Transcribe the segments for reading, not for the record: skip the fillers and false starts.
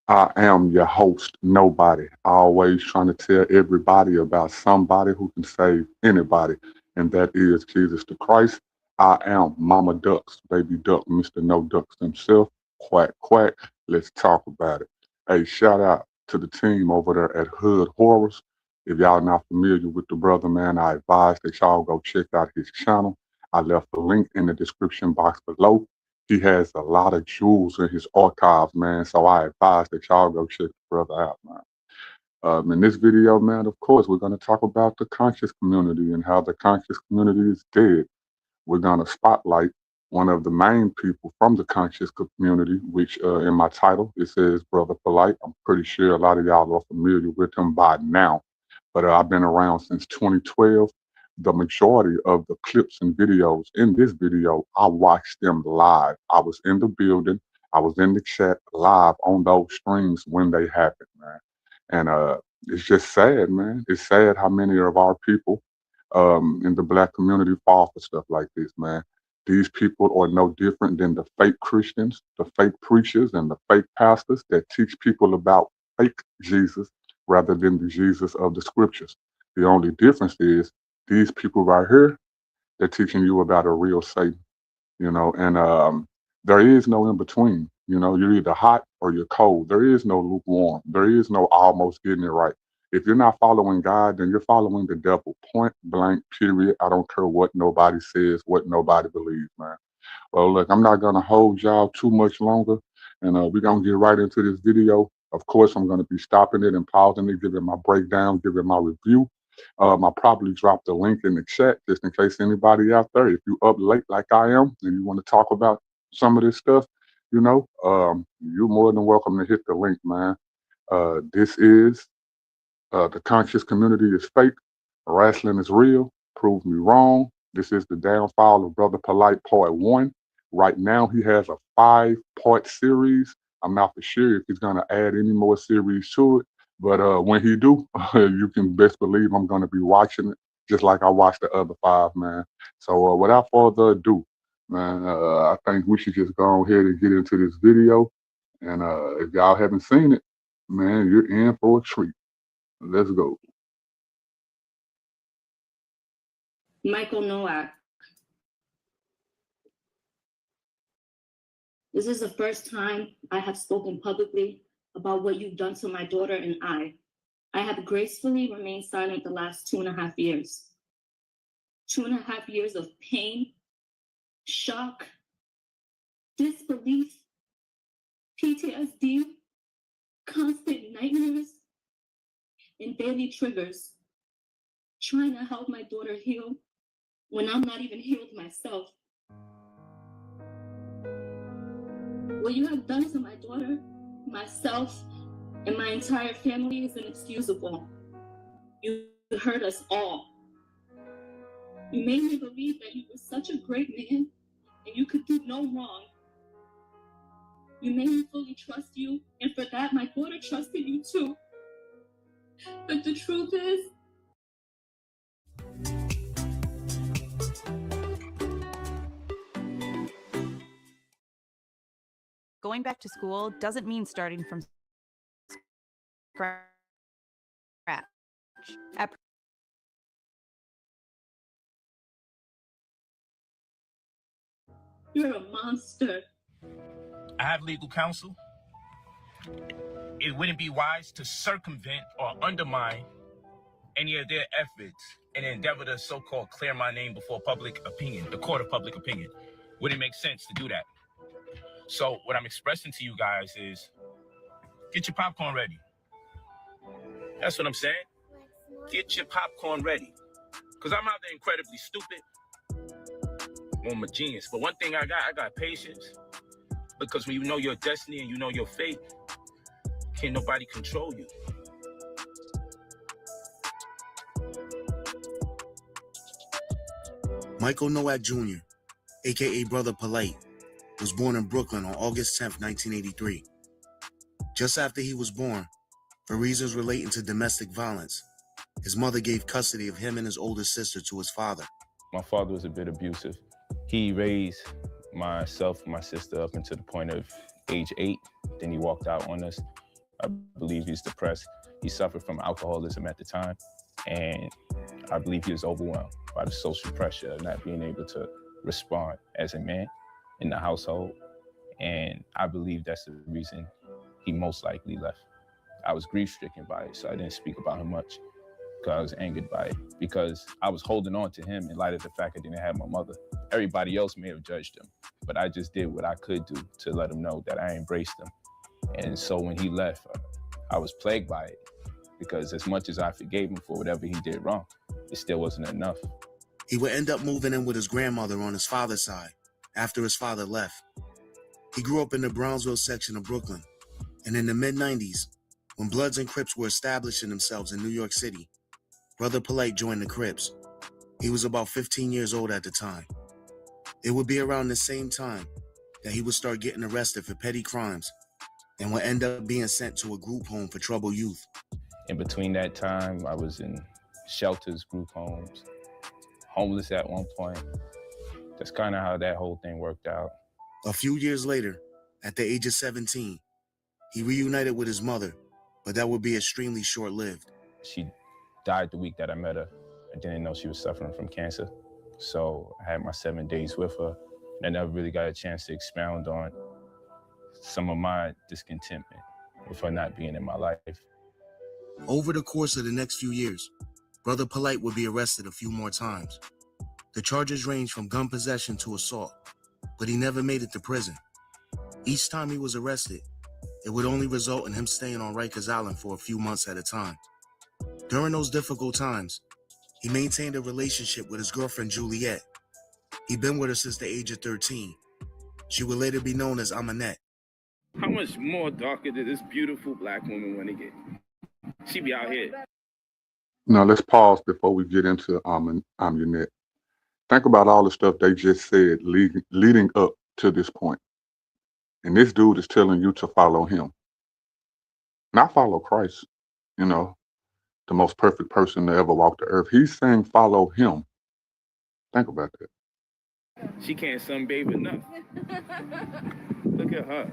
I am your host, Nobody. Always trying to tell everybody about somebody who can save anybody, and that is Jesus the Christ. I am Mama Ducks, Baby Duck, Mr. No Ducks himself. Quack, quack. Let's talk about it. Hey, shout out to the team over there at Hood Horrors. If y'all not familiar with the brother, man, I advise that y'all go check out his channel. I left the link in the description box below. He has a lot of jewels in his archives, man. So I advise that y'all go check the brother out, man. In this video, man, of course, we're going to talk about the conscious community and how the conscious community is dead. We're going to spotlight one of the main people from the conscious community, which in my title, it says Brother Polight. I'm pretty sure a lot of y'all are familiar with him by now, but I've been around since 2012. The majority of the clips and videos in this video, I watched them live. I was in the building, I was in the chat live on those streams when they happened, man. And it's just sad, man. It's sad how many of our people in the black community fall for stuff like this, man. These people are no different than the fake Christians, the fake preachers, and the fake pastors that teach people about fake Jesus rather than the Jesus of the scriptures. The only difference is these people right here, they're teaching you about a real Satan, and there is no in between. You're either hot or you're cold. There is no lukewarm. There is no almost getting it right. If you're not following God, then you're following the devil. Point blank, period. I don't care what nobody says, what nobody believes, man. Well, look, I'm not going to hold y'all too much longer, and we're going to get right into this video. Of course, I'm going to be stopping it and pausing it, giving my breakdown, giving my review. I'll probably drop the link in the chat just in case anybody out there, if you up late like I am and you want to talk about some of this stuff, you're more than welcome to hit the link, man. This is the conscious community is fake. Wrestling is real. Prove me wrong. This is the Downfall of Brother Polight Part 1. Right now, he has a 5-part series. I'm not for sure if he's going to add any more series to it. But when he do, you can best believe I'm going to be watching it just like I watched the other 5, man. So without further ado, man, I think we should just go ahead and get into this video. And if y'all haven't seen it, man, you're in for a treat. Let's go. Michael Nowak. This is the first time I have spoken publicly about what you've done to my daughter and I. I have gracefully remained silent the last 2.5 years. 2.5 years of pain, shock, disbelief, PTSD, constant nightmares, and daily triggers. Trying to help my daughter heal when I'm not even healed myself. What you have done to my daughter, myself, and my entire family is inexcusable. You hurt us all. You made me believe that you were such a great man and you could do no wrong. You made me fully trust you, and for that, my daughter trusted you too. But the truth is, going back to school doesn't mean starting from scratch. you're a monster. I have legal counsel. It wouldn't be wise to circumvent or undermine any of their efforts in an endeavor to so-called clear my name before public opinion, the court of public opinion. Wouldn't make sense to do that. So what I'm expressing to you guys is get your popcorn ready. That's what I'm saying. Get your popcorn ready. Because I'm out there incredibly stupid. Well, I'm a genius. But one thing I got patience. Because when you know your destiny and you know your fate, can't nobody control you. Michael Nowak Jr., aka Brother Polight, was born in Brooklyn on August 10, 1983. Just after he was born, for reasons relating to domestic violence, his mother gave custody of him and his older sister to his father. My father was a bit abusive. He raised myself and my sister up until the point of age 8. Then he walked out on us. I believe he's depressed. He suffered from alcoholism at the time, and I believe he was overwhelmed by the social pressure of not being able to respond as a man in the household. And I believe that's the reason he most likely left. I was grief-stricken by it, so I didn't speak about him much because I was angered by it, because I was holding on to him in light of the fact I didn't have my mother. Everybody else may have judged him, but I just did what I could do to let him know that I embraced him. And so when he left, I was plagued by it, because as much as I forgave him for whatever he did wrong, it still wasn't enough. He would end up moving in with his grandmother on his father's side after his father left. He grew up in the Brownsville section of Brooklyn, and in the mid-90s, when Bloods and Crips were establishing themselves in New York City, Brother Polight joined the Crips. He was about 15 years old at the time. It would be around the same time that he would start getting arrested for petty crimes and would end up being sent to a group home for troubled youth. In between that time, I was in shelters, group homes, homeless at one point. That's kind of how that whole thing worked out. A few years later, at the age of 17, he reunited with his mother, but that would be extremely short-lived. She died the week that I met her. I didn't know she was suffering from cancer. So I had my 7 days with her, and I never really got a chance to expound on some of my discontentment with her not being in my life. Over the course of the next few years, Brother Polight would be arrested a few more times. The charges ranged from gun possession to assault, but he never made it to prison. Each time he was arrested, it would only result in him staying on Rikers Island for a few months at a time. During those difficult times, he maintained a relationship with his girlfriend Juliet. He'd been with her since the age of 13. She would later be known as Aminette. How much more darker did this beautiful black woman want to get? She be out here. Now let's pause before we get into Amunette. Think about all the stuff they just said leading up to this point. And this dude is telling you to follow him. Not follow Christ, you know, the most perfect person to ever walk the earth. He's saying follow him. Think about that. She can't sunbathe enough. Look at her.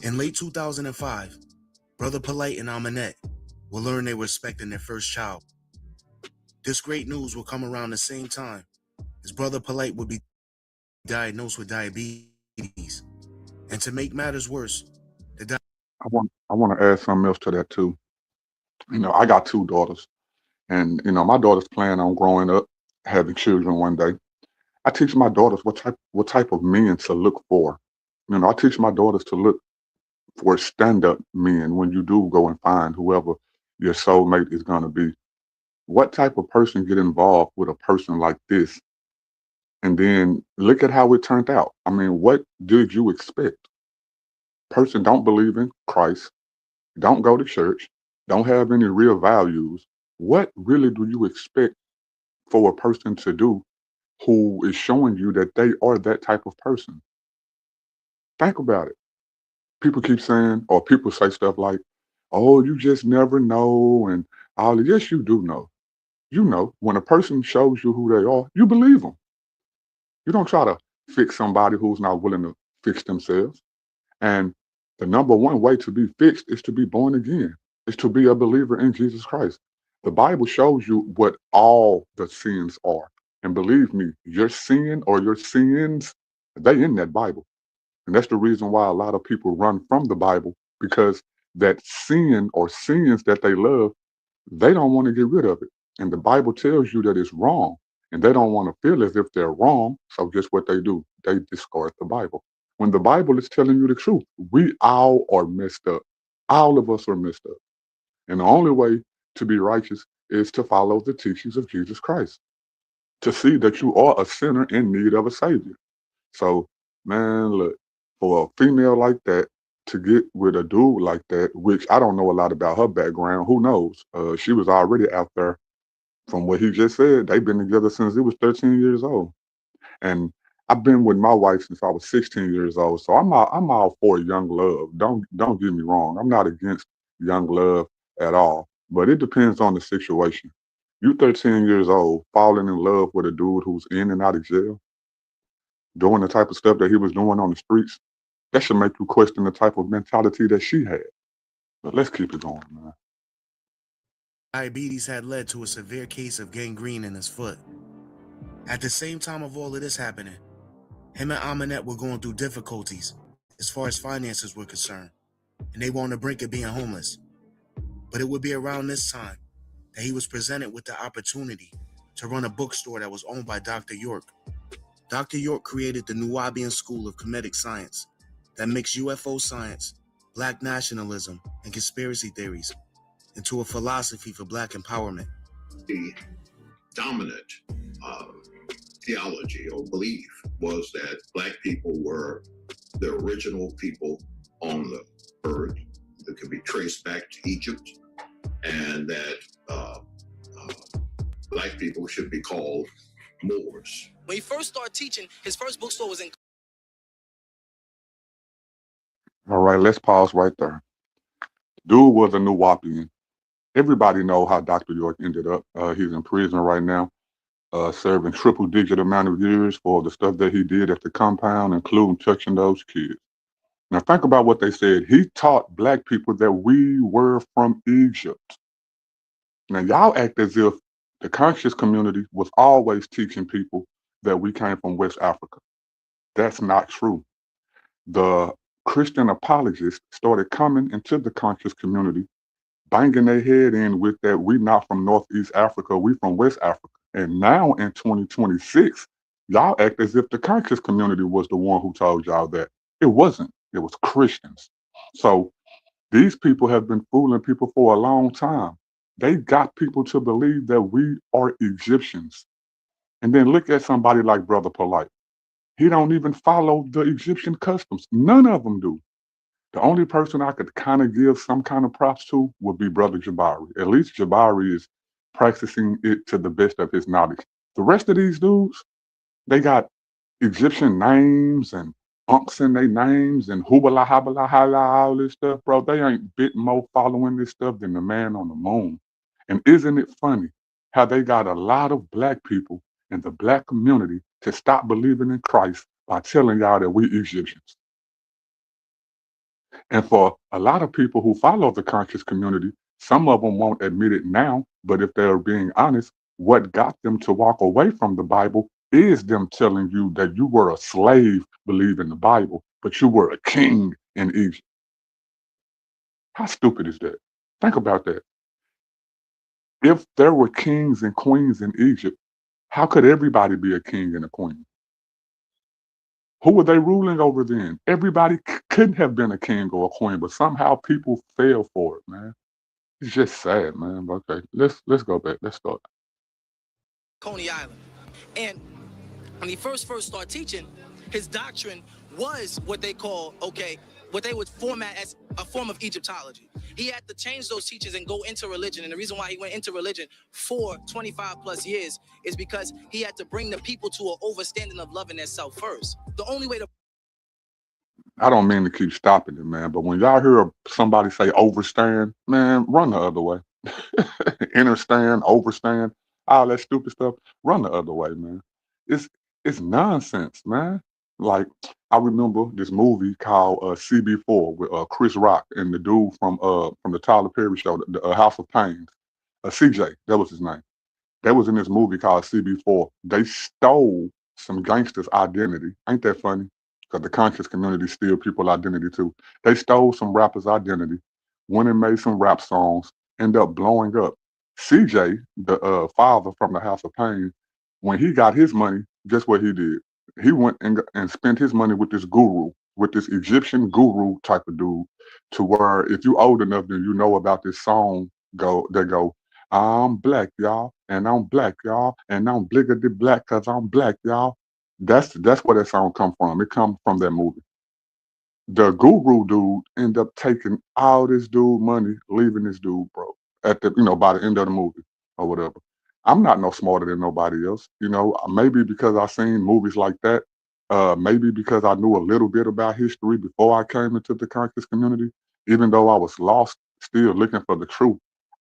In late 2005, Brother Polight and Aminette will learn they were expecting their first child. This great news will come around the same time as Brother Polight would be diagnosed with diabetes. And to make matters worse, I want to add something else to that too. You know, I got 2 daughters, and you know, my daughter's planning on growing up, having children one day. I teach my daughters what type of men to look for. You know, I teach my daughters to look for stand-up men when you do go and find whoever your soulmate is going to be. What type of person get involved with a person like this? And then look at how it turned out. I mean, what did you expect? Person don't believe in Christ, don't go to church, don't have any real values. What really do you expect for a person to do who is showing you that they are that type of person? Think about it. People keep saying, or people say stuff like, oh, you just never know, and all. Yes, you do know. You know, when a person shows you who they are, you believe them. You don't try to fix somebody who's not willing to fix themselves. And the number one way to be fixed is to be born again, is to be a believer in Jesus Christ. The Bible shows you what all the sins are. And believe me, your sin or your sins, they in that Bible. And that's the reason why a lot of people run from the Bible, because that sin or sins that they love, they don't want to get rid of it. And the Bible tells you that it's wrong. And they don't want to feel as if they're wrong. So guess what they do? They discard the Bible. When the Bible is telling you the truth, we all are messed up. All of us are messed up. And the only way to be righteous is to follow the teachings of Jesus Christ, to see that you are a sinner in need of a Savior. So, man, look, for a female like that to get with a dude like that, which I don't know a lot about her background, who knows? She was already out there. From what he just said, they've been together since he was 13 years old. And I've been with my wife since I was 16 years old. So I'm all for young love. Don't get me wrong. I'm not against young love at all. But it depends on the situation. You 13 years old, falling in love with a dude who's in and out of jail, doing the type of stuff that he was doing on the streets, that should make you question the type of mentality that she had. But let's keep it going, man. Diabetes had led to a severe case of gangrene in his foot. At the same time of all of this happening, him and Aminette were going through difficulties as far as finances were concerned, and they were on the brink of being homeless. But it would be around this time that he was presented with the opportunity to run a bookstore that was owned by Dr. York. Dr. York created the Nuwabian School of Comedic Science that mixed UFO science, black nationalism, and conspiracy theories into a philosophy for black empowerment. The dominant theology or belief was that black people were the original people on the earth that could be traced back to Egypt, and that black people should be called Moors. When he first started teaching, his first bookstore was in. All right, let's pause right there. Dude was a Nuwapian. Everybody know how Dr. York ended up. He's in prison right now, serving triple-digit amount of years for the stuff that he did at the compound, including touching those kids. Now think about what they said. He taught black people that we were from Egypt. Now y'all act as if the conscious community was always teaching people that we came from West Africa. That's not true. The Christian apologists started coming into the conscious community, banging their head in with that we not from Northeast Africa, we from West Africa. And now in 2026, y'all act as if the conscious community was the one who told y'all that. It wasn't. It was Christians. So these people have been fooling people for a long time. They got people to believe that we are Egyptians. And then look at somebody like Brother Polight. He don't even follow the Egyptian customs. None of them do. The only person I could kind of give some kind of props to would be Brother Jabari. At least Jabari is practicing it to the best of his knowledge. The rest of these dudes, they got Egyptian names and unks in their names and hubala habala hala, all this stuff, bro. They ain't bit more following this stuff than the man on the moon. And isn't it funny how they got a lot of black people in the black community to stop believing in Christ by telling y'all that we Egyptians? And for a lot of people who follow the conscious community, some of them won't admit it now, but if they're being honest, what got them to walk away from the Bible is them telling you that you were a slave believing the Bible, but you were a king in Egypt. How stupid is that? Think about that. If there were kings and queens in Egypt, how could everybody be a king and a queen? Who were they ruling over then? Everybody couldn't have been a king or a queen, but somehow people fell for it, man. It's just sad, man. But okay, let's go back. Let's start. Coney Island. And when he first started teaching, his doctrine was what they call, what they would format as a form of Egyptology. He had to change those teachings and go into religion. And the reason why he went into religion for 25 plus years is because he had to bring the people to an overstanding of loving themselves first. The only way to... I don't mean to keep stopping it, man, but when y'all hear somebody say overstand, man, run the other way. Understand, overstand, all that stupid stuff, run the other way, man. It's nonsense, man. Like, I remember this movie called CB4 with Chris Rock and the dude from the Tyler Perry show, the House of Pains. CJ, that was his name. That was in this movie called CB4. They stole some gangsters' identity. Ain't that funny? Because the conscious community steal people's identity too. They stole some rappers' identity, went and made some rap songs, end up blowing up. CJ, the father from the House of Pain, when he got his money, guess what he did? He went and spent his money with this guru, with this Egyptian guru type of dude, to where if you old enough, then you know about this song they go, I'm black, y'all, and I'm black, y'all, and I'm bliggity black because I'm black, y'all. That's where that song come from. It come from that movie. The guru dude end up taking all this dude money, leaving this dude broke at the by the end of the movie or whatever. I'm not no smarter than nobody else, maybe because I seen movies like that, maybe because I knew a little bit about history before I came into the conscious community, even though I was lost, still looking for the truth.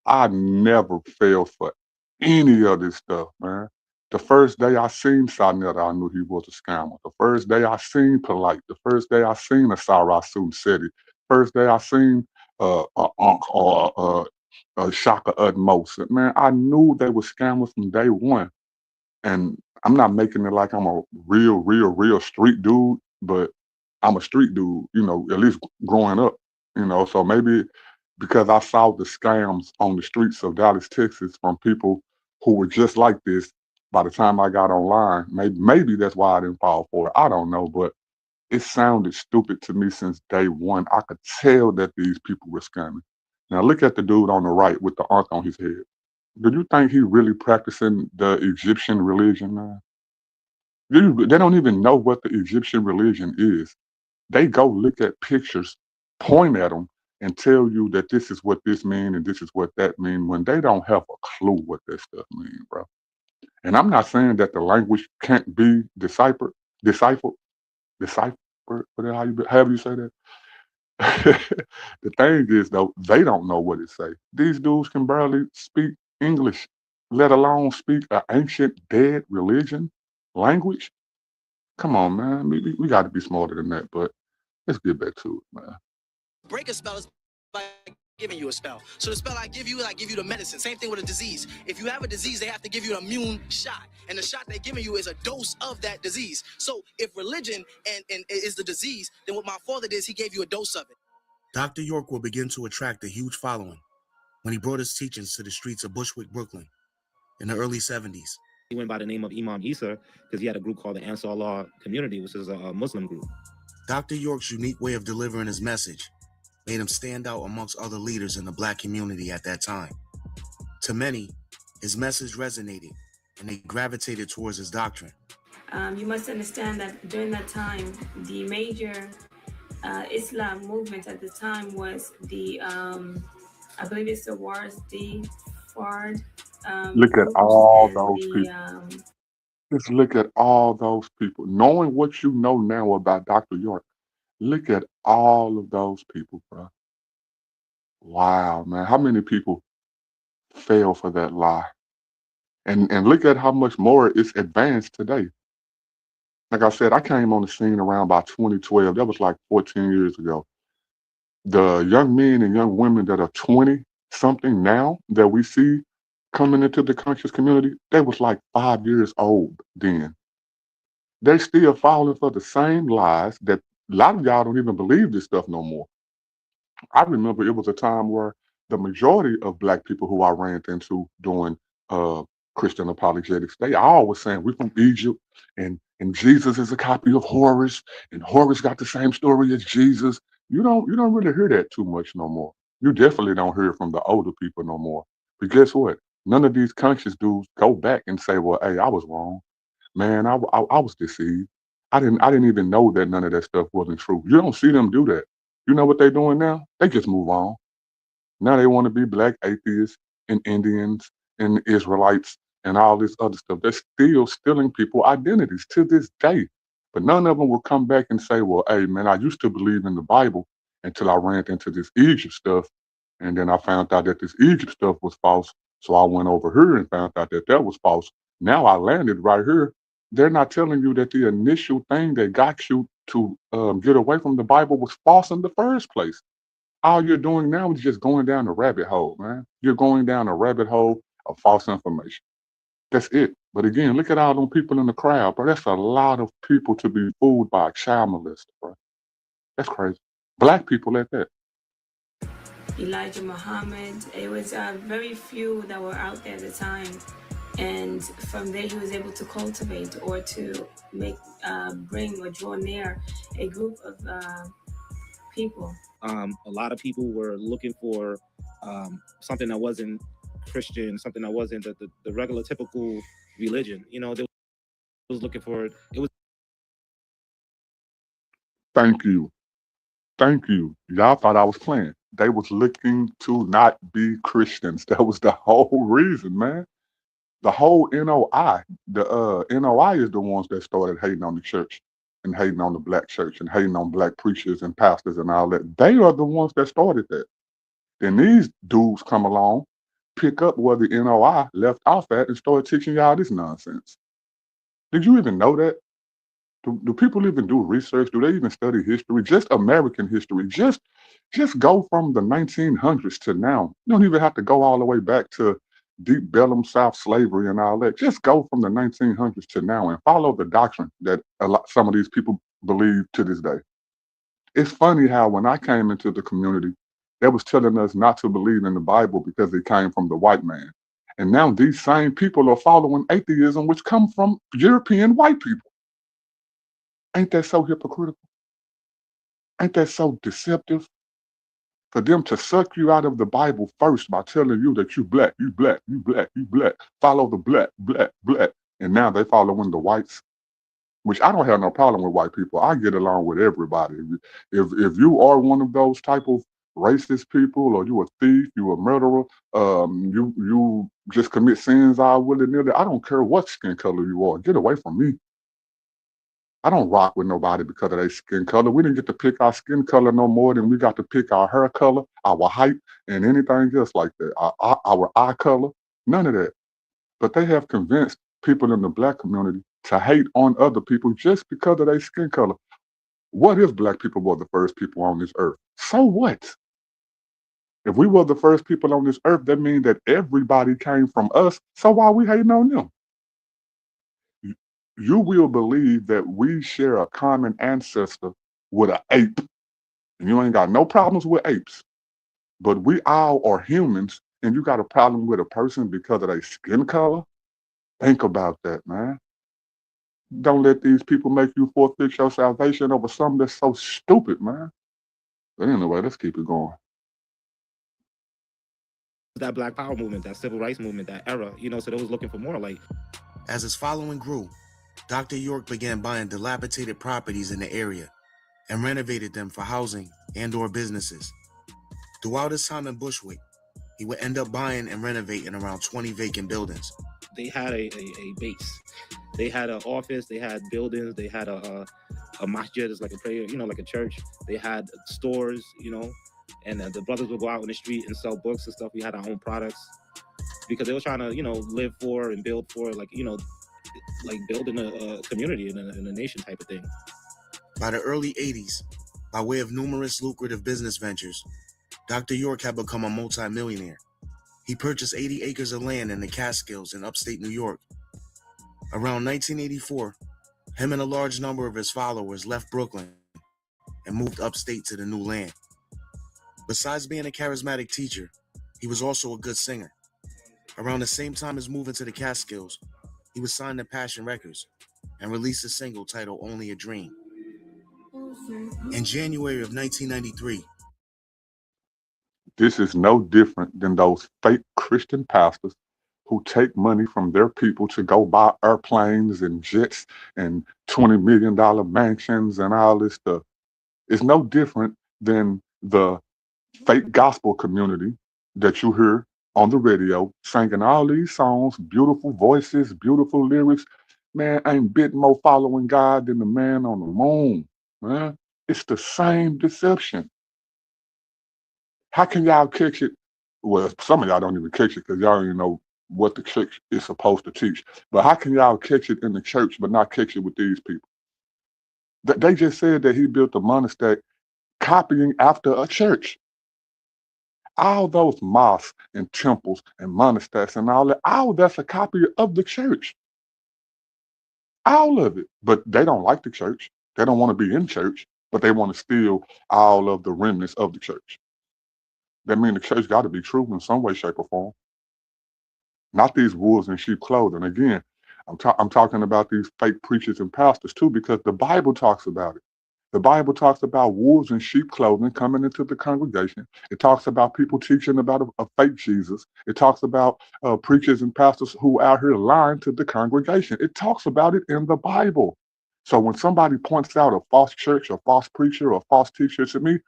I never fell for any of this stuff, man. The first day I seen Sarnetta, I knew he was a scammer. The first day I seen Polight, the first day I seen Asara Seti, first day I seen a Unc or a Shaka Utmost. Man, I knew they were scammers from day one. And I'm not making it like I'm a real street dude, but I'm a street dude, at least growing up, So maybe because I saw the scams on the streets of Dallas, Texas from people who were just like this by the time I got online, maybe that's why I didn't fall for it. I don't know, but it sounded stupid to me since day one. I could tell that these people were scamming. Now look at the dude on the right with the ankh on his head. Do you think he really practicing the Egyptian religion, man? They don't even know what the Egyptian religion is. They go look at pictures, point at them, and tell you that this is what this means and this is what that means when they don't have a clue what that stuff means, bro. And I'm not saying that the language can't be deciphered, whatever however you say that. The thing is, though, they don't know what it say. These dudes can barely speak English, let alone speak an ancient dead religion language. Come on, man. We got to be smarter than that. But let's get back to it, man. Break a spell is by giving you a spell. So the spell I give you the medicine. Same thing with a disease. If you have a disease, they have to give you an immune shot. And the shot they're giving you is a dose of that disease. So if religion and is the disease, then what my father did is he gave you a dose of it. Dr. York will begin to attract a huge following when he brought his teachings to the streets of Bushwick, Brooklyn in the early 70s. He went by the name of Imam Isa because he had a group called the Ansar Allah Community, which is a Muslim group. Dr. York's unique way of delivering his message made him stand out amongst other leaders in the Black community at that time. To many, his message resonated and they gravitated towards his doctrine. You must understand that during that time, the major Islam movement at the time was the, I believe it's the Wardi Fard. Look at all those people. Just look at all those people. Knowing what you know now about Dr. York, look at all of those people, bro. Wow, man. How many people fell for that lie? And look at how much more it's advanced today. Like I said, I came on the scene around by 2012. That was like 14 years ago. The young men and young women that are 20 something now that we see coming into the conscious community, they was like 5 years old then. They still falling for the same lies that a lot of y'all don't even believe this stuff no more. I remember it was a time where the majority of Black people who I ran into doing Christian apologetics, they all was saying we're from Egypt and Jesus is a copy of Horus and Horus got the same story as Jesus. You don't really hear that too much no more. You definitely don't hear it from the older people no more. But guess what? None of these conscious dudes go back and say, well, hey, I was wrong. Man, I was deceived. I didn't even know that none of that stuff wasn't true. You don't see them do that. You know what they're doing now? They just move on. Now they want to be Black atheists and Indians and Israelites and all this other stuff. They're still stealing people identities to this day. But none of them will come back and say, well, hey, man, I used to believe in the Bible until I ran into this Egypt stuff. And then I found out that this Egypt stuff was false. So I went over here and found out that that was false. Now I landed right here. They're not telling you that the initial thing that got you to get away from the Bible was false in the first place. All you're doing now is just going down the rabbit hole, man. You're going down a rabbit hole of false information. That's it. But again, look at all them people in the crowd, bro. That's a lot of people to be fooled by a child molester, bro. That's crazy. Black people at that. Elijah Muhammad. It was very few that were out there at the time. And from there, he was able to cultivate or to make, bring or draw near a group of people. A lot of people were looking for something that wasn't Christian, something that wasn't the regular typical religion. You know, they was looking for it. It was. Thank you. Thank you. Y'all thought I was playing. They was looking to not be Christians. That was the whole reason, man. The whole NOI, the NOI is the ones that started hating on the church and hating on the Black church and hating on Black preachers and pastors and all that. They are the ones that started that. Then these dudes come along, pick up where the NOI left off at and start teaching y'all this nonsense. Did you even know that? Do people even do research? Do they even study history? Just American history. Just go from the 1900s to now. You don't even have to go all the way back to deep Bellum South slavery and all that. Just go from the 1900s to now and follow the doctrine that some of these people believe to this day. It's funny how when I came into the community, they was telling us not to believe in the Bible because it came from the white man. And now these same people are following atheism, which come from European white people. Ain't that so hypocritical? Ain't that so deceptive? For them to suck you out of the Bible first by telling you that you black, you black, you black, you black, follow the black, black, black. And now they following the whites, which I don't have no problem with white people. I get along with everybody. If you are one of those type of racist people, or you a thief, you a murderer, you just commit sins all willy-nilly, I don't care what skin color you are. Get away from me. I don't rock with nobody because of their skin color. We didn't get to pick our skin color no more than we got to pick our hair color, our height, and anything else like that. Our eye color, none of that. But they have convinced people in the black community to hate on other people just because of their skin color. What if black people were the first people on this earth? So what? If we were the first people on this earth, that means that everybody came from us. So why are we hating on them? You will believe that we share a common ancestor with an ape. And you ain't got no problems with apes. But we all are humans, and you got a problem with a person because of their skin color? Think about that, man. Don't let these people make you forfeit your salvation over something that's so stupid, man. But anyway, let's keep it going. That Black Power movement, that civil rights movement, that era, so they was looking for more. Like, As his following grew, Dr. York began buying dilapidated properties in the area and renovated them for housing and/or businesses. Throughout his time in Bushwick, he would end up buying and renovating around 20 vacant buildings. they had a base. They had an office, they had buildings, they had a masjid, it's like a prayer, like a church. They had stores, and the brothers would go out in the street and sell books and stuff. We had our own products because they were trying to, live for and build for, like building a community and a nation type of thing. By the early 80s, by way of numerous lucrative business ventures, Dr. York had become a multimillionaire. He purchased 80 acres of land in the Catskills in upstate New York. Around 1984, him and a large number of his followers left Brooklyn and moved upstate to the new land. Besides being a charismatic teacher, he was also a good singer. Around the same time as moving to the Catskills, he was signed to Passion Records and released a single titled Only a Dream. In January of 1993, this is no different than those fake Christian pastors who take money from their people to go buy airplanes and jets and $20 million mansions and all this stuff. It's no different than the fake gospel community that you hear on the radio singing all these songs, beautiful voices, beautiful lyrics. Man, ain't bit more following God than the man on the moon, man. It's the same deception. How can y'all catch it? Well, some of y'all don't even catch it because y'all don't even know what the church is supposed to teach. But how can y'all catch it in the church but not catch it with these people? They just said that he built a monastery copying after a church. All those mosques and temples and monasteries and all that's a copy of the church. All of it. But they don't like the church. They don't want to be in church, but they want to steal all of the remnants of the church. That means the church got to be true in some way, shape, or form. Not these wolves in sheep clothing. Again, I'm talking about these fake preachers and pastors too, because the Bible talks about it. The Bible talks about wolves in sheep clothing coming into the congregation. It talks about people teaching about a fake Jesus. It talks about preachers and pastors who are out here lying to the congregation. It talks about it in the Bible. So when somebody points out a false church, a false preacher, or a false teacher to me,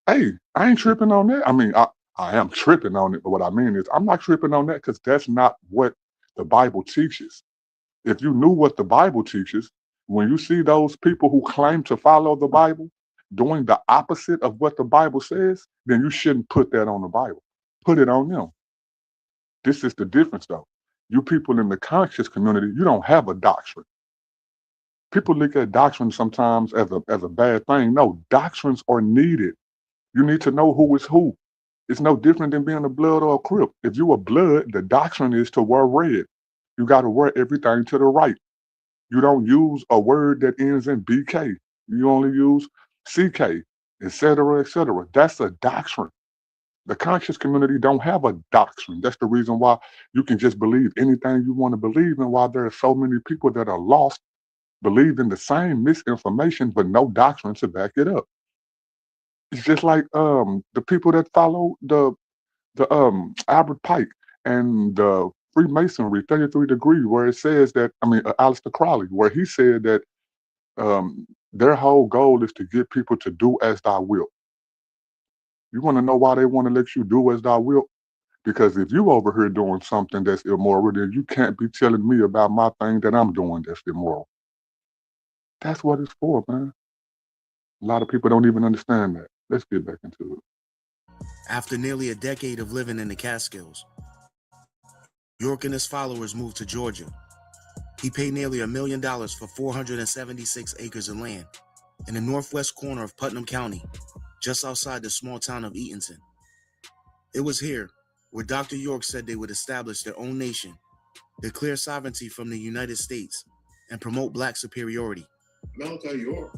hey, I ain't tripping on that. I mean, I am tripping on it, but what I mean is I'm not tripping on that because that's not what the Bible teaches. If you knew what the Bible teaches, when you see those people who claim to follow the Bible doing the opposite of what the Bible says, then you shouldn't put that on the Bible. Put it on them. This is the difference, though. You people in the conscious community, you don't have a doctrine. People look at doctrine sometimes as a bad thing. No, doctrines are needed. You need to know who is who. It's no different than being a blood or a crip. If you a blood, the doctrine is to wear red. You got to wear everything to the right. You don't use a word that ends in BK. You only use CK, etc., etc. That's a doctrine. The conscious community don't have a doctrine. That's the reason why you can just believe anything you want to believe, and why there are so many people that are lost, believe in the same misinformation but no doctrine to back it up. It's just like the people that follow the Albert Pike and the Freemasonry 33 degree, where it says that, Aleister Crowley, where he said that their whole goal is to get people to do as thou wilt. You want to know why they want to let you do as thou wilt? Because if you over here doing something that's immoral, then you can't be telling me about my thing that I'm doing that's immoral. That's what it's for, man. A lot of people don't even understand that. Let's get back into it. After nearly a decade of living in the Catskills, York and his followers moved to Georgia. He paid nearly $1 million for 476 acres of land in the northwest corner of Putnam County, just outside the small town of Eatonton. It was here where Dr. York said they would establish their own nation, declare sovereignty from the United States, and promote black superiority. Malachi York,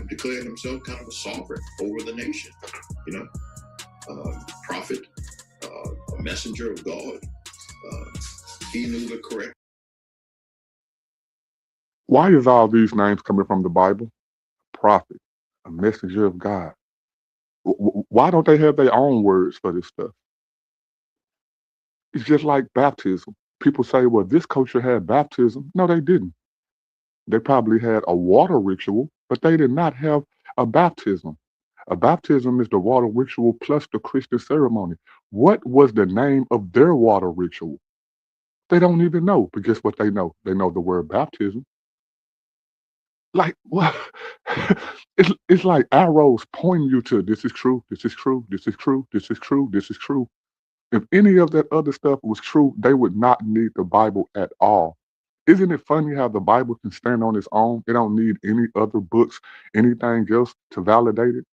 declared himself kind of a sovereign over the nation, prophet, a messenger of God. He knew the correct. Why is all these names coming from the Bible? Prophet, a messenger of God. Why don't they have their own words for this stuff? It's just like baptism. People say, well, this culture had baptism. No, they didn't. They probably had a water ritual, but they did not have a baptism. A baptism is the water ritual plus the Christian ceremony. What was the name of their water ritual? They don't even know, but guess what they know? They know the word baptism. Like, what? It's like arrows pointing you to this is true, this is true, this is true, this is true, this is true. If any of that other stuff was true, they would not need the Bible at all. Isn't it funny how the Bible can stand on its own? It don't need any other books, anything else to validate it.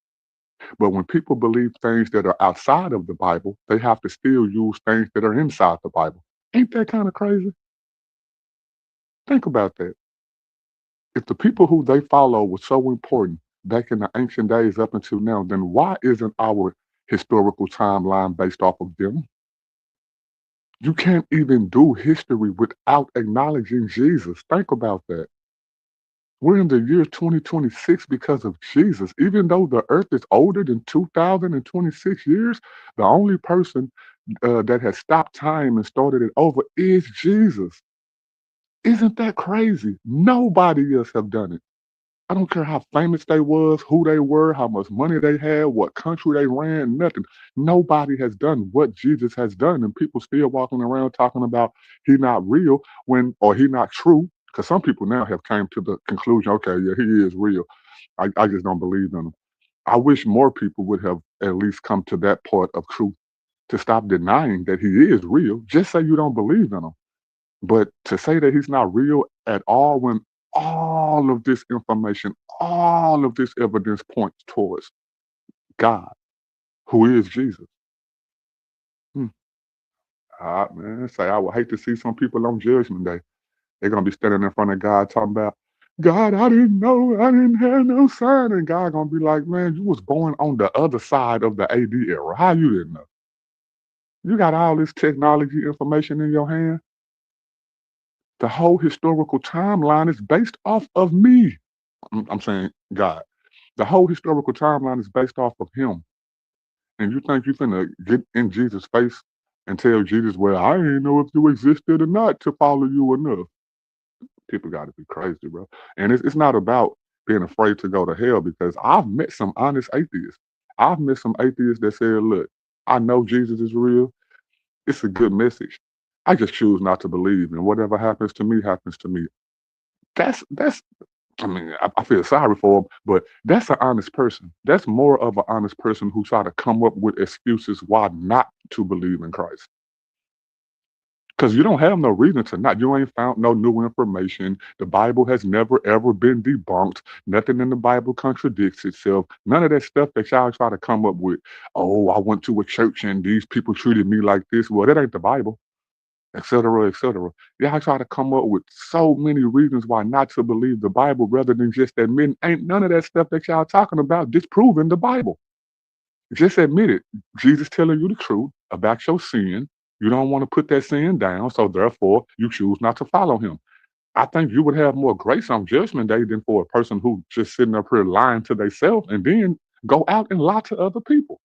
But when people believe things that are outside of the Bible, they have to still use things that are inside the Bible. Ain't that kind of crazy? Think about that. If the people who they follow were so important back in the ancient days up until now, then why isn't our historical timeline based off of them? You can't even do history without acknowledging Jesus. Think about that. We're in the year 2026 because of Jesus. Even though the earth is older than 2026 years, the only person that has stopped time and started it over is Jesus. Isn't that crazy? Nobody else have done it. I don't care how famous they was, who they were, how much money they had, what country they ran, nothing. Nobody has done what Jesus has done, and people still walking around talking about he not real or he not true. Because some people now have came to the conclusion, okay, yeah, he is real. I just don't believe in him. I wish more people would have at least come to that part of truth to stop denying that he is real. Just say you don't believe in him. But to say that he's not real at all when all of this information, all of this evidence points towards God, who is Jesus. Man, say I would hate to see some people on Judgment Day. They're gonna be standing in front of God talking about, God, I didn't know, I didn't have no sign, and God gonna be like, man, you was born on the other side of the AD era. How you didn't know? You got all this technology information in your hand. The whole historical timeline is based off of me. I'm saying God. The whole historical timeline is based off of him. And you think you're finna get in Jesus' face and tell Jesus, well, I didn't know if you existed or not to follow you enough. People got to be crazy, bro. And it's not about being afraid to go to hell, because I've met some honest atheists. I've met some atheists that said, look, I know Jesus is real. It's a good message. I just choose not to believe, and whatever happens to me happens to me. That's I feel sorry for him, but that's an honest person. That's more of an honest person who try to come up with excuses why not to believe in Christ. Because you don't have no reason to not. You ain't found no new information. The Bible has never, ever been debunked. Nothing in the Bible contradicts itself. None of that stuff that y'all try to come up with. Oh, I went to a church and these people treated me like this. Well, that ain't the Bible, et cetera, et cetera. Y'all try to come up with so many reasons why not to believe the Bible rather than just admitting ain't none of that stuff that y'all talking about disproving the Bible. Just admit it. Jesus telling you the truth about your sin. You don't want to put that sin down, so therefore you choose not to follow him. I think you would have more grace on Judgment Day than for a person who just sitting up here lying to themselves and then go out and lie to other people.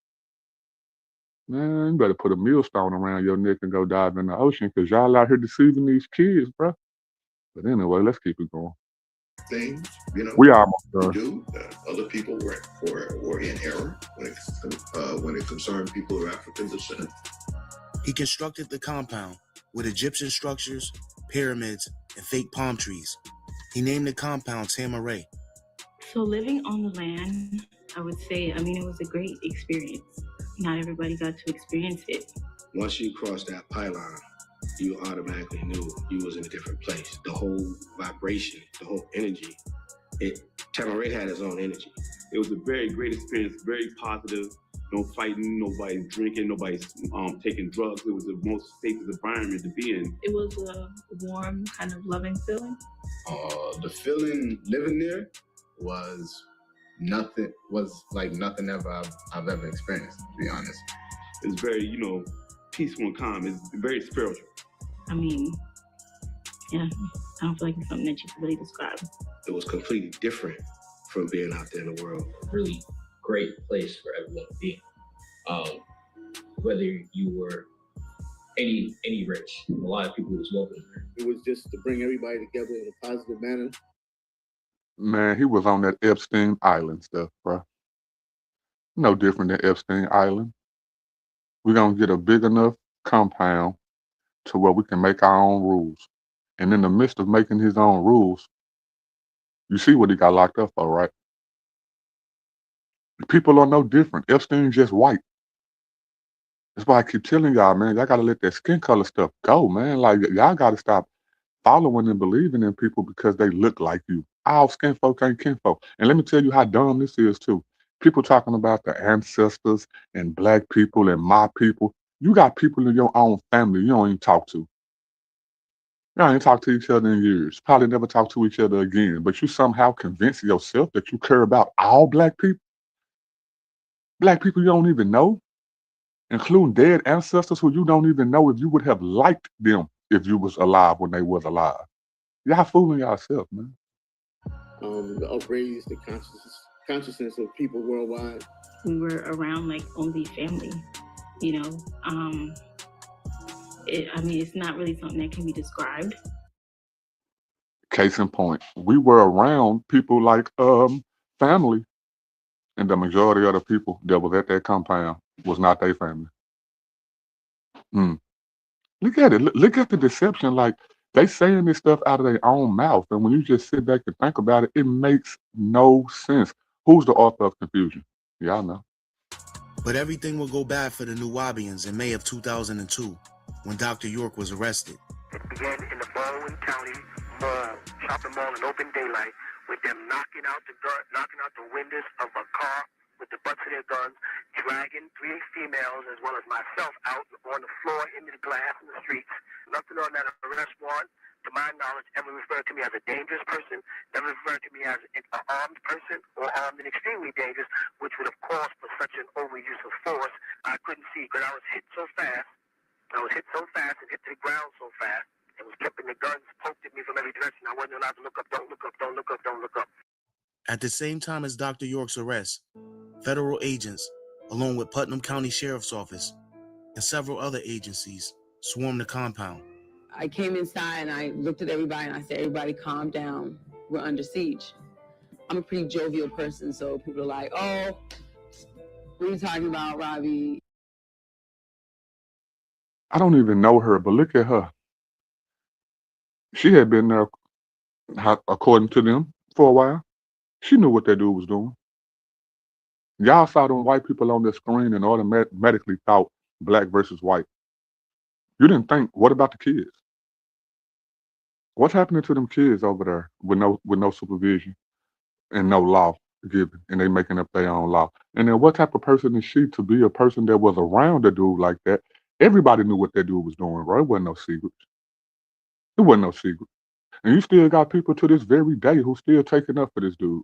Man, you better put a millstone around your neck and go dive in the ocean because y'all out here deceiving these kids, bro. But anyway, let's keep it going. Things, We almost to done. do. Other people were in error when it concerned people of African descent. He constructed the compound with Egyptian structures, pyramids, and fake palm trees. He named the compound Tamaray. So living on the land, I would say, it was a great experience. Not everybody got to experience it. Once you crossed that pylon, you automatically knew you was in a different place. The whole vibration, the whole energy, Tamaray had its own energy. It was a very great experience, very positive. No fighting, nobody's drinking, nobody's taking drugs. It was the most safest environment to be in. It was a warm, kind of loving feeling. The feeling living there was like nothing ever I've ever experienced, to be honest. It was very, peaceful and calm. It's very spiritual. Yeah, I don't feel like it's something that you can really describe. It was completely different from being out there in the world. Really great place for everyone to be. Whether you were any rich, a lot of people was welcome there. It was just to bring everybody together in a positive manner. Man, he was on that Epstein Island stuff, bro. No different than Epstein Island. We're going to get a big enough compound to where we can make our own rules. And in the midst of making his own rules, you see what he got locked up for, right? People are no different. Epstein's just white. That's why I keep telling y'all, man, y'all got to let that skin color stuff go, man. Like, y'all got to stop following and believing in people because they look like you. All skin folk ain't kinfolk. And let me tell you how dumb this is, too. People talking about the ancestors and black people and my people. You got people in your own family you don't even talk to. Y'all ain't talked to each other in years. Probably never talk to each other again. But you somehow convince yourself that you care about all black people. Black people you don't even know, including dead ancestors who you don't even know if you would have liked them if you was alive when they was alive. Y'all fooling yourself, man. Upraise the consciousness of people worldwide. We were around like only family, it's not really something that can be described. Case in point, we were around people like family, and the majority of the people that was at that compound was not their family. Look at it. Look at the deception. Like, they saying this stuff out of their own mouth, and when you just sit back and think about it, it makes no sense. Who's the author of confusion? Y'all know. But everything will go bad for the Nuwaubians in May of 2002 when Dr. York was arrested. It began in the Baldwin County mall, shopping mall in open daylight, with them knocking out the windows of a car with the butts of their guns, dragging 3 females as well as myself out on the floor into the glass in the streets. Nothing on that arrest warrant, to my knowledge, ever referred to me as a dangerous person, never referred to me as an armed person or armed and extremely dangerous, which would have caused for such an overuse of force. I couldn't see because I was hit so fast. I was hit so fast and hit to the ground so fast, and was kept in the guns poked at me from every direction. I wasn't allowed to look up. Don't look up. Don't look up. Don't look up. At the same time as Dr. York's arrest, federal agents, along with Putnam County Sheriff's Office and several other agencies, swarmed the compound. I came inside and I looked at everybody and I said, everybody calm down. We're under siege. I'm a pretty jovial person, so people are like, oh, what are you talking about, Robbie? I don't even know her, but look at her. She had been there, according to them, for a while. She knew what that dude was doing. Y'all saw them white people on the screen and automatically thought black versus white. You didn't think, what about the kids? What's happening to them kids over there with no supervision and no law given, and they making up their own law? And then what type of person is she to be a person that was around a dude like that? Everybody knew what that dude was doing, right? It wasn't no secret. It wasn't no secret. And you still got people to this very day who still taking up for this dude.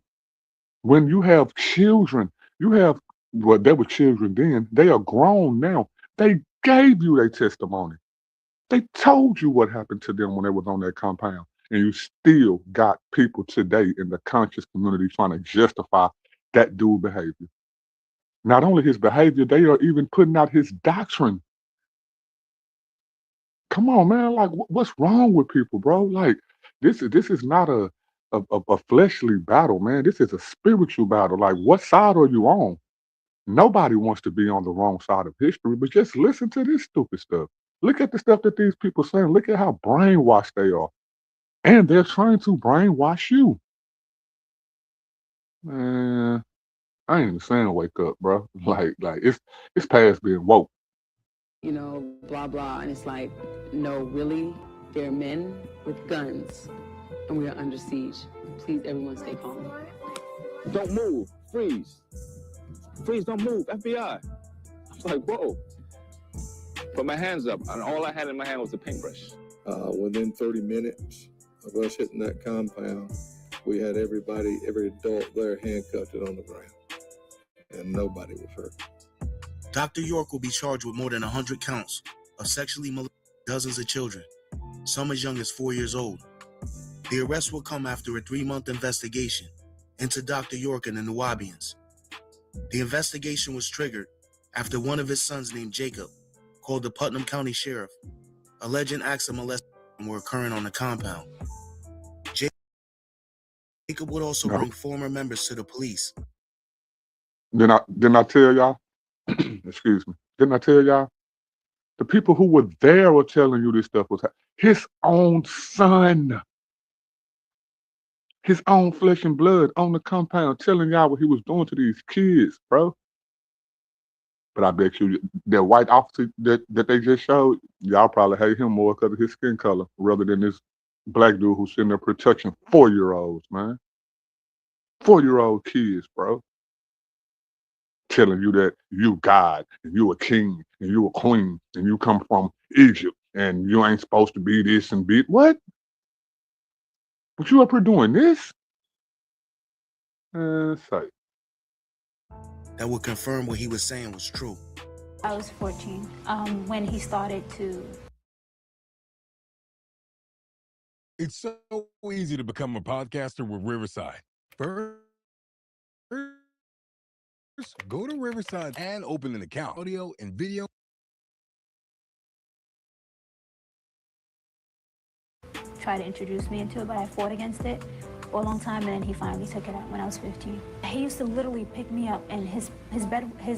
When you have children, well, they were children then. They are grown now. They gave you their testimony. They told you what happened to them when they was on that compound. And you still got people today in the conscious community trying to justify that dude's behavior. Not only his behavior, they are even putting out his doctrine. Come on, man. Like, what's wrong with people, bro? Like, this is not a fleshly battle, man. This is a spiritual battle. Like, what side are you on? Nobody wants to be on the wrong side of history, but just listen to this stupid stuff. Look at the stuff that these people saying. Look at how brainwashed they are. And they're trying to brainwash you. Man, I ain't even saying wake up, bro. Like it's past being woke. You know, blah, blah. And it's like, no, really, they're men with guns and we are under siege. Please, everyone stay calm. Don't move. Freeze. Freeze, don't move. FBI. I was like, whoa. Put my hands up, and all I had in my hand was a paintbrush. Within 30 minutes of us hitting that compound, we had every adult there handcuffed and on the ground, and nobody was hurt. Dr. York will be charged with more than 100 counts of sexually molesting dozens of children, some as young as 4 years old. The arrest will come after a 3-month investigation into Dr. York and the Nuwaubians. The investigation was triggered after one of his sons named Jacob called the Putnam County Sheriff, alleging acts of molestation were occurring on the compound. Jacob would also bring former members to the police. Didn't I tell y'all? Excuse me. Didn't I tell y'all? The people who were there were telling you this stuff was his own son, his own flesh and blood on the compound, telling y'all what he was doing to these kids, bro. But I bet you that white officer that they just showed, y'all probably hate him more because of his skin color rather than this black dude who's sitting there protecting 4-year-olds, man. 4-year-old kids, bro. Telling you that you God and you a king and you a queen and you come from Egypt and you ain't supposed to be this and be what? But you up here doing this? Say. That would confirm what he was saying was true. I was 14 when he started to. It's so easy to become a podcaster with Riverside. First, go to Riverside and open an account. Audio and video. Tried to introduce me into it, but I fought against it for a long time, and then he finally took it out when I was 15. He used to literally pick me up, and his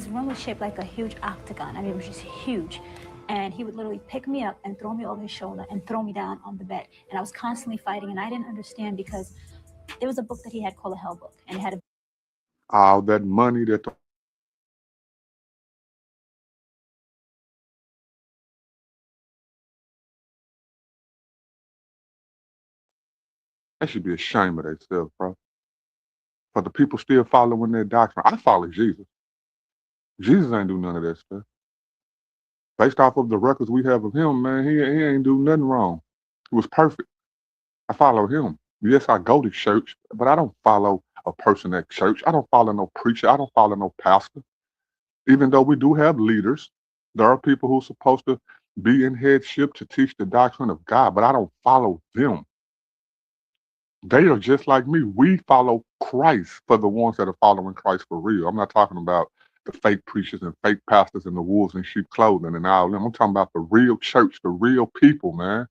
room was shaped like a huge octagon. I mean, it was just huge. And he would literally pick me up and throw me over his shoulder and throw me down on the bed. And I was constantly fighting, and I didn't understand because there was a book that he had called a Hell Book, and it had all that money that they should be ashamed of themselves, bro. For the people still following their doctrine. I follow Jesus. Jesus ain't do none of that stuff. Based off of the records we have of him, man, he ain't do nothing wrong. He was perfect. I follow him. Yes, I go to church, but I don't follow a person at church. I don't follow no preacher. I don't follow no pastor. Even though we do have leaders, there are people who are supposed to be in headship to teach the doctrine of God, but I don't follow them. They are just like me. We follow Christ for the ones that are following Christ for real. I'm not talking about the fake preachers and fake pastors and the wolves in sheep clothing and all them. I'm talking about the real church, the real people, man.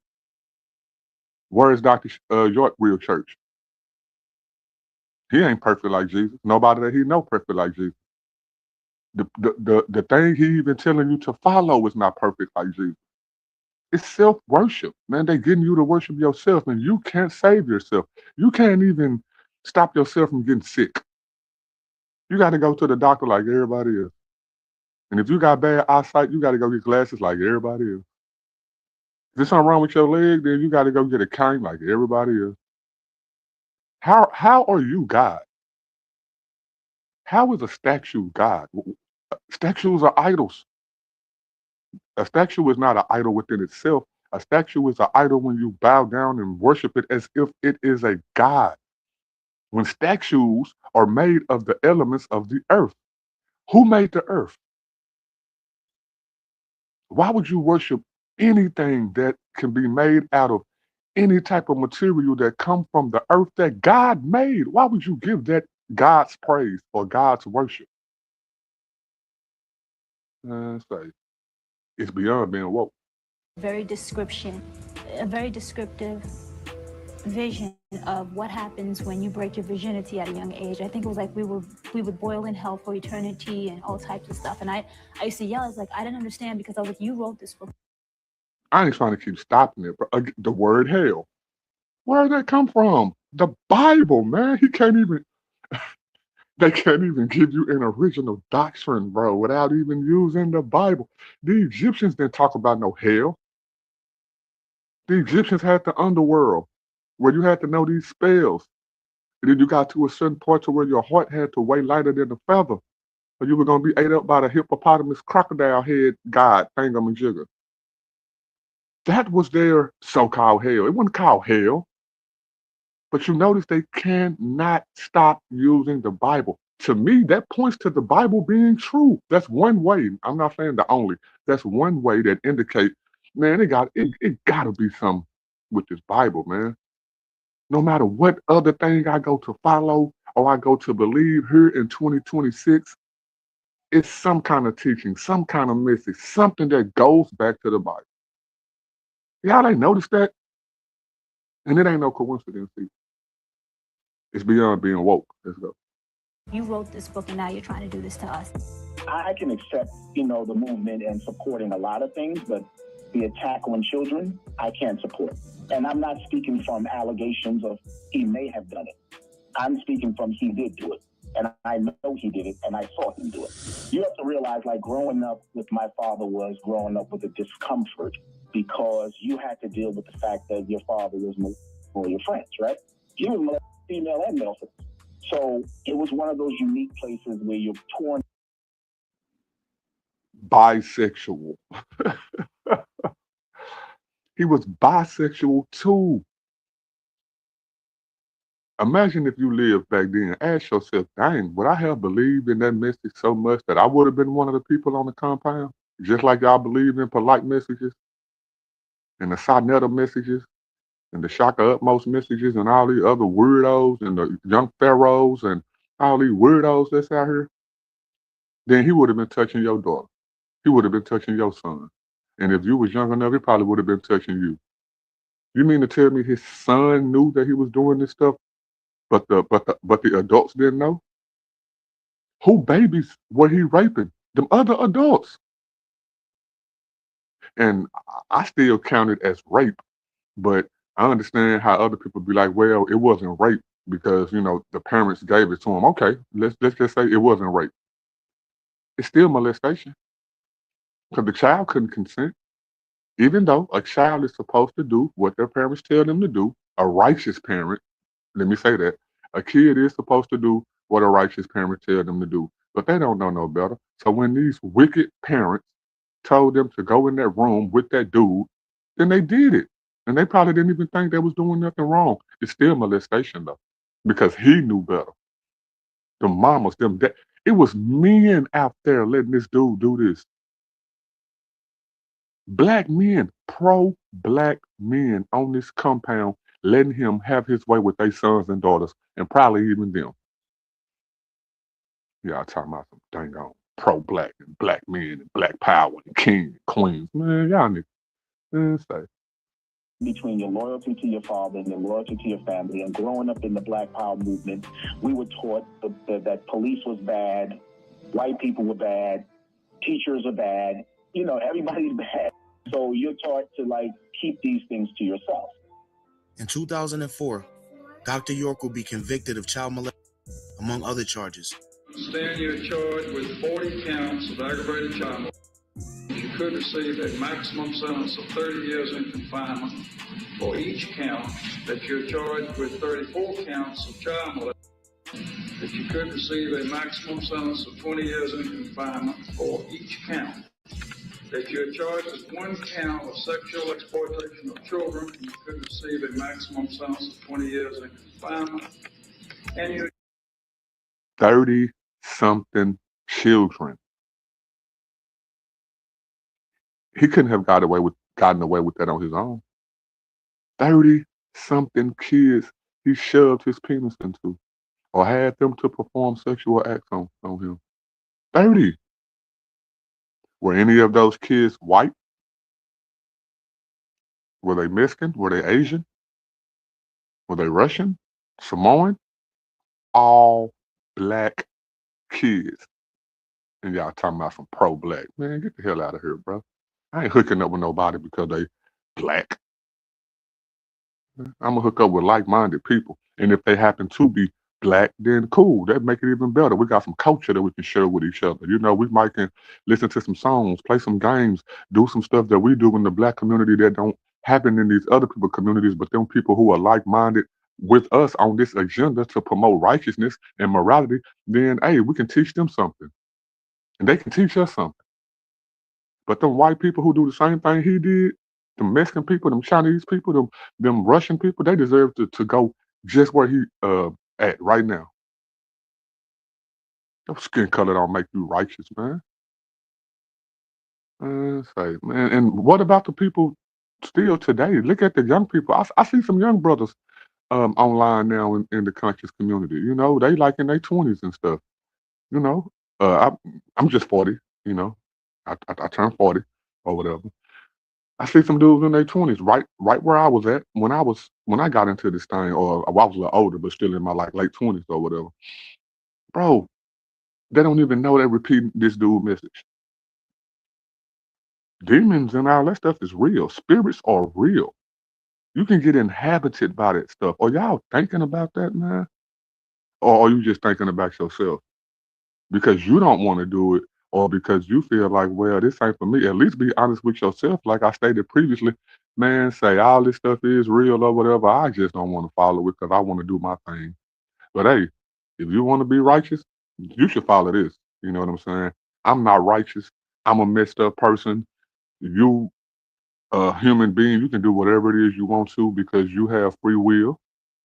Where is Dr. York real church? He ain't perfect like Jesus. Nobody that he know perfect like Jesus. The thing he even telling you to follow is not perfect like Jesus. It's self-worship, man. They getting you to worship yourself, and you can't save yourself. You can't even stop yourself from getting sick. You got to go to the doctor like everybody else. And if you got bad eyesight, you got to go get glasses like everybody else. there's something wrong with your leg, then you got to go get a cane like everybody else. How are you God? How is a statue God? Statues are idols. A statue is not an idol within itself. A statue is an idol when you bow down and worship it as if it is a god. When statues are made of the elements of the earth, who made the earth? Why would you worship anything that can be made out of any type of material that come from the earth that God made? Why would you give that God's praise or God's worship? Say, it's beyond being woke. A very descriptive vision of what happens when you break your virginity at a young age. I think it was like we would boil in hell for eternity and all types of stuff. And I used to yell. I was like, I didn't understand, because I was like, you wrote this book. I ain't trying to keep stopping it, but the word hell, where did that come from? The Bible, man. They can't even give you an original doctrine, bro, without even using the Bible. The Egyptians didn't talk about no hell. The Egyptians had the underworld where you had to know these spells. And then you got to a certain point to where your heart had to weigh lighter than a feather. Or you were going to be ate up by the hippopotamus crocodile head god, thingamajigger. That was their so-called hell. It wasn't called hell. But you notice they cannot stop using the Bible. To me, that points to the Bible being true. That's one way. I'm not saying the only. That's one way that indicates, man, it got to be something with this Bible, man. No matter what other thing I go to follow or I go to believe here in 2026, it's some kind of teaching, some kind of message, something that goes back to the Bible. Y'all ain't noticed that? And it ain't no coincidence either. It's beyond being woke. Let's go. You wrote this book and now you're trying to do this to us. I can accept, the movement and supporting a lot of things, but the attack on children, I can't support. And I'm not speaking from allegations of he may have done it. I'm speaking from he did do it. And I know he did it, and I saw him do it. You have to realize, like, growing up with my father was growing up with a discomfort because you had to deal with the fact that your father was more your friends, right? He was female and male. So it was one of those unique places where you're torn. Bisexual. He was bisexual too. Imagine if you lived back then. Ask yourself, dang, would I have believed in that message so much that I would have been one of the people on the compound? Just like y'all believe in polite messages and the Sonetta messages and the Shaka Utmost messages and all these other weirdos and the young pharaohs and all these weirdos that's out here, then he would have been touching your daughter. He would have been touching your son. And if you was young enough, he probably would have been touching you. You mean to tell me his son knew that he was doing this stuff, but the adults didn't know? Who babies were he raping? Them other adults. And I still count it as rape, but I understand how other people be like, well, it wasn't rape because, the parents gave it to him. Okay, let's just say it wasn't rape. It's still molestation because the child couldn't consent. Even though a child is supposed to do what their parents tell them to do, a righteous parent, let me say that, a kid is supposed to do what a righteous parent tell them to do, but they don't know no better. So when these wicked parents told them to go in that room with that dude, then they did it. And they probably didn't even think they was doing nothing wrong. It's still molestation though, because he knew better. The mamas, it was men out there letting this dude do this. Black men, pro-black men on this compound, letting him have his way with their sons and daughters, and probably even them. Y'all talking about some dang on pro-black and black men and black power and king and queens. Man, y'all niggas, say. Between your loyalty to your father and your loyalty to your family, and growing up in the Black Power movement, we were taught that police was bad, white people were bad, teachers are bad, everybody's bad. So you're taught to keep these things to yourself. In 2004, Dr. York will be convicted of child molestation, among other charges. Stand here charged with 40 counts of aggravated child molestation. could receive a maximum sentence of 30 years in confinement for each count, that you're charged with 34 counts of child molestation, that you could receive a maximum sentence of 20 years in confinement for each count, that you're charged with 1 count of sexual exploitation of children, you could receive a maximum sentence of 20 years in confinement, and you're 30-something children. He couldn't have gotten away with that on his own. 30-something kids he shoved his penis into or had them to perform sexual acts on him. 30. Were any of those kids white? Were they Mexican? Were they Asian? Were they Russian? Samoan? All black kids. And y'all talking about some pro-black. Man, get the hell out of here, bro. I ain't hooking up with nobody because they black. I'm going to hook up with like-minded people. And if they happen to be black, then cool. That make it even better. We got some culture that we can share with each other. You know, we might can listen to some songs, play some games, do some stuff that we do in the black community that don't happen in these other people communities, but them people who are like-minded with us on this agenda to promote righteousness and morality, then, hey, we can teach them something. And they can teach us something. But them white people who do the same thing he did, them Mexican people, them Chinese people, them Russian people, they deserve to go just where he at right now. Your skin color don't make you righteous, man. Say, man, and what about the people still today? Look at the young people. I see some young brothers online now in the conscious community. You know, they like in their 20s and stuff. You know, I'm just 40. You know, I turned 40 or whatever. I see some dudes in their 20s, right where I was at when I got into this thing, or I was a little older, but still in my like late 20s or whatever. Bro, they don't even know they're repeating this dude message. Demons and all that stuff is real. Spirits are real. You can get inhabited by that stuff. Are y'all thinking about that, man? Or are you just thinking about yourself? Because you don't want to do it, or because you feel like, well, this ain't for me. At least be honest with yourself. Like I stated previously, man, say all this stuff is real or whatever. I just don't want to follow it because I want to do my thing. But hey, if you want to be righteous, you should follow this. You know what I'm saying? I'm not righteous. I'm a messed up person. You a human being, you can do whatever it is you want to because you have free will,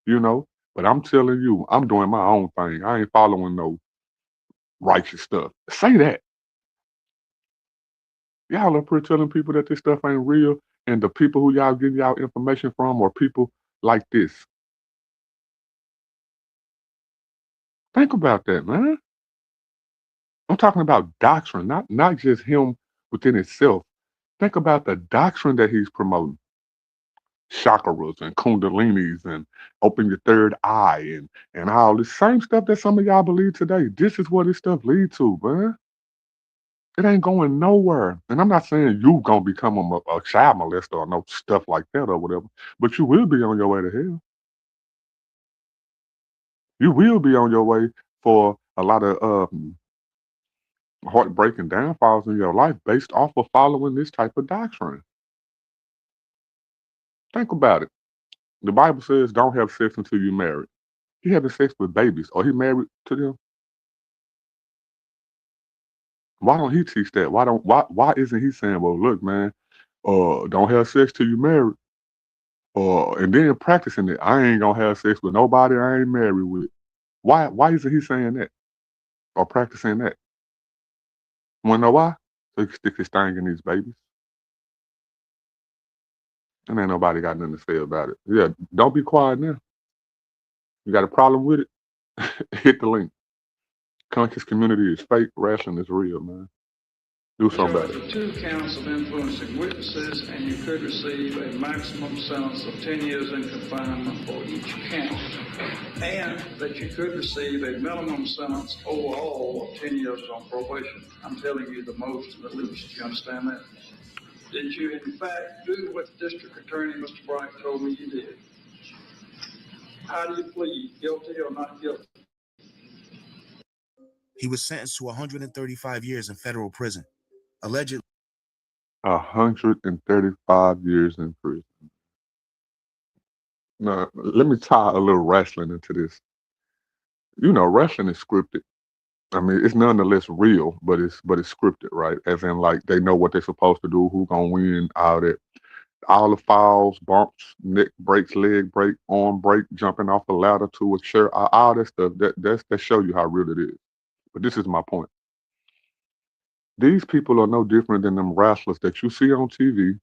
you know. But I'm telling you, I'm doing my own thing. I ain't following no righteous stuff. Say that. Y'all up here telling people that this stuff ain't real, and the people who y'all getting y'all information from are people like this. Think about that, man. I'm talking about doctrine, not just him within itself. Think about the doctrine that he's promoting. Chakras and kundalinis and open your third eye and all this same stuff that some of y'all believe today. This is what this stuff lead to, man. It ain't going nowhere. And I'm not saying you gonna become a child molester or no stuff like that or whatever, but you will be on your way to hell. You will be on your way for a lot of heartbreaking downfalls in your life based off of following this type of doctrine. Think about it. The Bible says don't have sex until you're married. He having sex with babies. Are he married to them? Why don't he teach that? Why isn't he saying, well, look, man, don't have sex till you married? And then practicing it. I ain't gonna have sex with nobody I ain't married with. Why isn't he saying that? Or practicing that? Wanna know why? So he can stick his thing in these babies. And ain't nobody got nothing to say about it. Yeah, don't be quiet now. You got a problem with it? Hit the link. Conscious community is fake, wrestling is real, man. Do something about it. 2 counts of influencing witnesses, and you could receive a maximum sentence of 10 years in confinement for each count, and that you could receive a minimum sentence overall of 10 years on probation. I'm telling you the most and the least. You understand that? Did you, in fact, do what the district attorney, Mr. Bright, told me you did? How do you plead, guilty or not guilty? He was sentenced to 135 years in federal prison. Allegedly 135 years in prison. Now, let me tie a little wrestling into this. You know, wrestling is scripted. I mean, it's nonetheless real, but it's scripted, right? As in, like they know what they're supposed to do, who gonna win, all that, all the falls, bumps, neck breaks, leg break, arm break, jumping off a ladder to a chair, all that stuff. That show you how real it is. But this is my point. These people are no different than them wrestlers that you see on TV.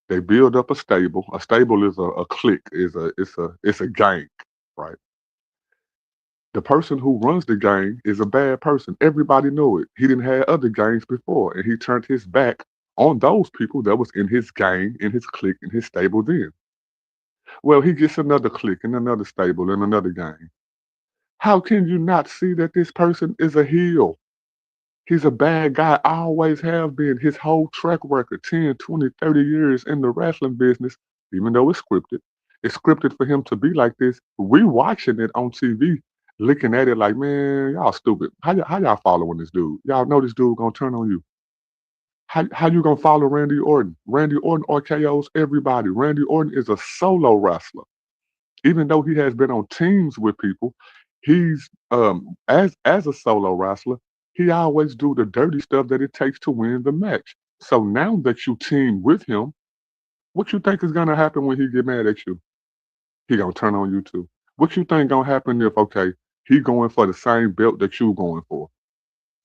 They build up a stable. A stable is a clique, it's a gang, right? The person who runs the gang is a bad person. Everybody know it. He didn't have other gangs before, and he turned his back on those people that was in his gang, in his clique, in his stable then. Well, he gets another clique and another stable and another gang. How can you not see that this person is a heel? He's a bad guy, always have been. His whole track record, 10, 20, 30 years in the wrestling business, even though it's scripted. It's scripted for him to be like this. We watching it on TV, looking at it like, man, y'all stupid. How y'all following this dude? Y'all know this dude gonna turn on you. How you gonna follow Randy Orton? Randy Orton RKOs everybody. Randy Orton is a solo wrestler. Even though he has been on teams with people, he's as a solo wrestler, he always do the dirty stuff that it takes to win the match. So now that you team with him, what you think is gonna happen when he get mad at you? He gonna turn on you too. What you think gonna happen if he going for the same belt that you going for?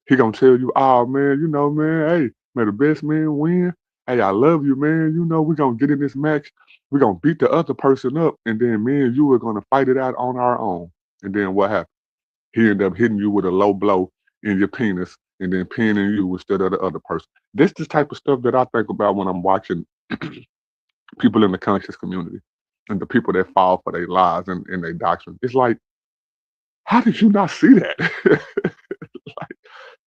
He gonna tell you, oh man, man, hey, may the best man win. Hey, I love you, man. We gonna get in this match. We gonna beat the other person up, and then me and you are gonna fight it out on our own. And then what happened? He ended up hitting you with a low blow in your penis, and then pinning you instead of the other person. This is the type of stuff that I think about when I'm watching people in the conscious community and the people that fall for their lies and their doctrine. It's like, how did you not see that?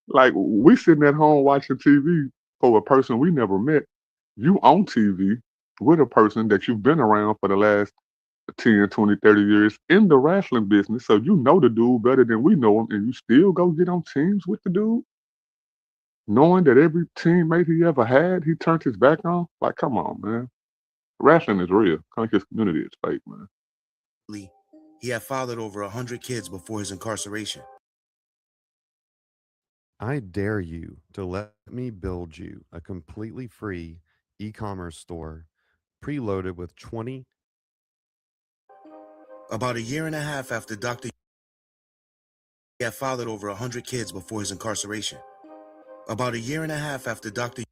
Like we sitting at home watching TV for a person we never met. You on TV with a person that you've been around for the last 10, 20, 30 years in the wrestling business. So you know the dude better than we know him, and you still go get on teams with the dude, knowing that every teammate he ever had, he turned his back on. Like, come on, man. Wrestling is real. Conscious community is fake, man. He had fathered over 100 kids before his incarceration. I dare you to let me build you a completely free e-commerce store preloaded with 20. About a year and a half after Dr. He had fathered over 100 kids before his incarceration. About a year and a half after Dr.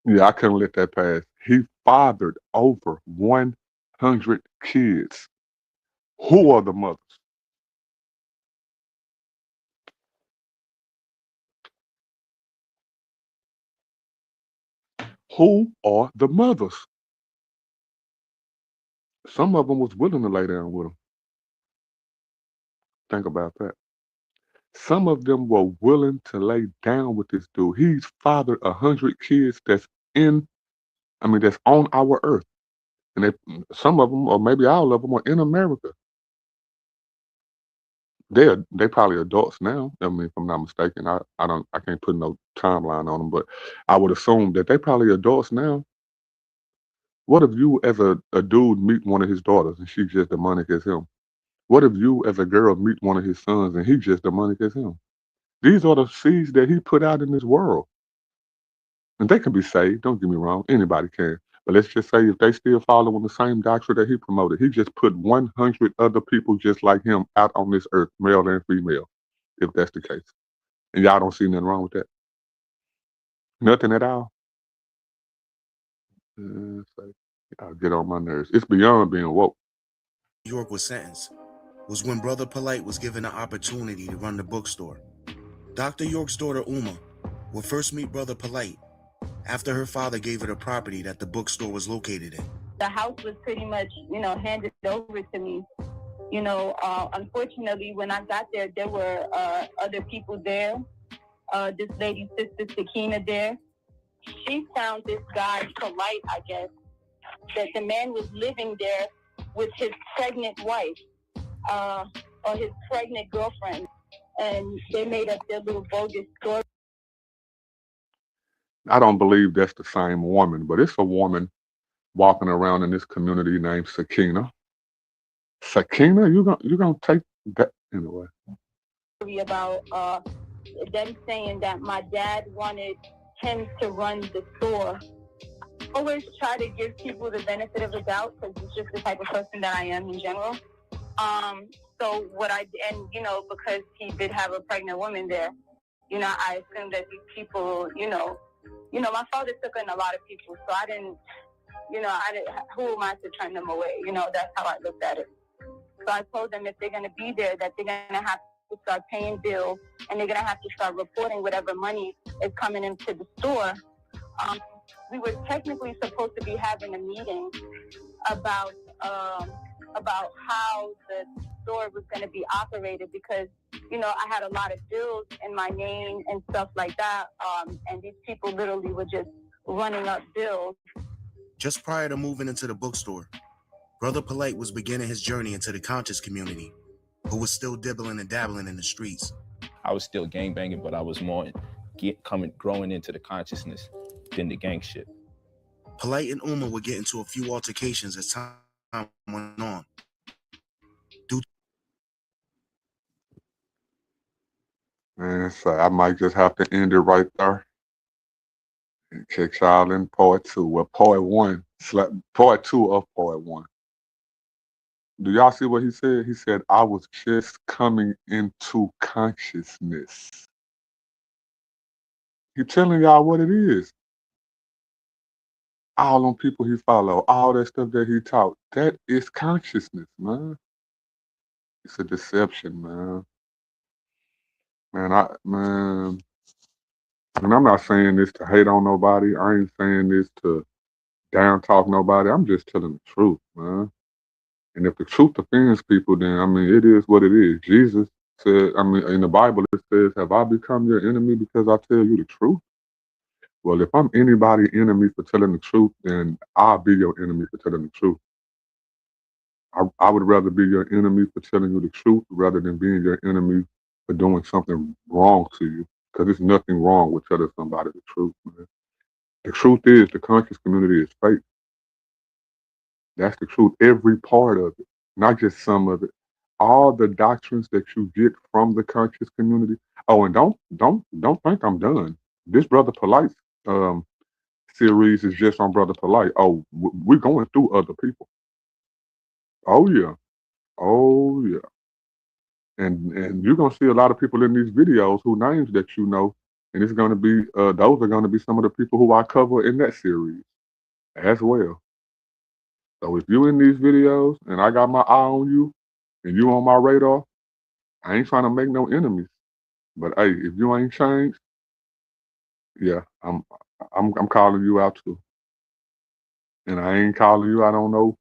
Yeah, I couldn't let that pass. He fathered over 100 kids. Who are the mothers? Who are the mothers? Some of them was willing to lay down with him. Think about that. Some of them were willing to lay down with this dude. He's fathered 100 kids that's on our earth. And some of them, or maybe all of them, are in America. They probably adults now. I mean, if I'm not mistaken, I can't put no timeline on them, but I would assume that they probably adults now. What if you, as a dude, meet one of his daughters and she's just demonic as him? What if you, as a girl, meet one of his sons and he's just demonic as him? These are the seeds that he put out in this world. And they can be saved, don't get me wrong, anybody can. But let's just say if they still following the same doctrine that he promoted, he just put 100 other people just like him out on this earth, male and female, if that's the case. And y'all don't see nothing wrong with that. Nothing at all. Y'all get on my nerves. It's beyond being woke. York was sentenced was when Brother Polight was given the opportunity to run the bookstore. Dr. York's daughter Uma would first meet Brother Polight after her father gave her the property that the bookstore was located in. The house was pretty much, handed over to me. Unfortunately, when I got there, there were other people there. This lady's sister, Sakina, there. She found this guy, Polight, I guess, that the man was living there with his pregnant wife or his pregnant girlfriend. And they made up their little bogus story. I don't believe that's the same woman, but it's a woman walking around in this community named Sakina. Sakina, you gonna take that anyway? About them saying that my dad wanted him to run the store. I always try to give people the benefit of the doubt because it's just the type of person that I am in general. So what because he did have a pregnant woman there, I assumed that these people, my father took in a lot of people, so I didn't, who am I to turn them away? That's how I looked at it. So I told them if they're going to be there, that they're going to have to start paying bills and they're going to have to start reporting whatever money is coming into the store. We were technically supposed to be having a meeting about how the store was going to be operated because, I had a lot of bills in my name and stuff like that. And these people literally were just running up bills. Just prior to moving into the bookstore, Brother Polight was beginning his journey into the conscious community, but was still dibbling and dabbling in the streets. I was still gangbanging, but I was more growing into the consciousness than the gang shit. Polight and Uma would get into a few altercations as time went on. And so I might just have to end it right there and kick y'all in part 2. Well, part 1, part 2 of part 1. Do y'all see what he said? He said, I was just coming into consciousness. He telling y'all what it is. All them people he followed, all that stuff that he taught, that is consciousness, man. It's a deception, man. And I'm not saying this to hate on nobody. I ain't saying this to down talk nobody. I'm just telling the truth, man. And if the truth offends people, then it is what it is. Jesus said, in the Bible it says, have I become your enemy because I tell you the truth? Well, if I'm anybody's enemy for telling the truth, then I'll be your enemy for telling the truth. I would rather be your enemy for telling you the truth rather than being your enemy for doing something wrong to you. Because there's nothing wrong with telling somebody the truth, man. The truth is the conscious community is fake. That's the truth. Every part of it, not just some of it. All the doctrines that you get from the conscious community. Oh, and don't think I'm done. This Brother Polight series is just on Brother Polight. Oh, we're going through other people. Oh yeah. Oh yeah. And you're gonna see a lot of people in these videos who names that you know, and it's gonna be those are gonna be some of the people who I cover in that series as well. So if you in these videos and I got my eye on you and you on my radar, I ain't trying to make no enemies. But hey, if you ain't changed, yeah, I'm calling you out too. And I ain't calling you out on no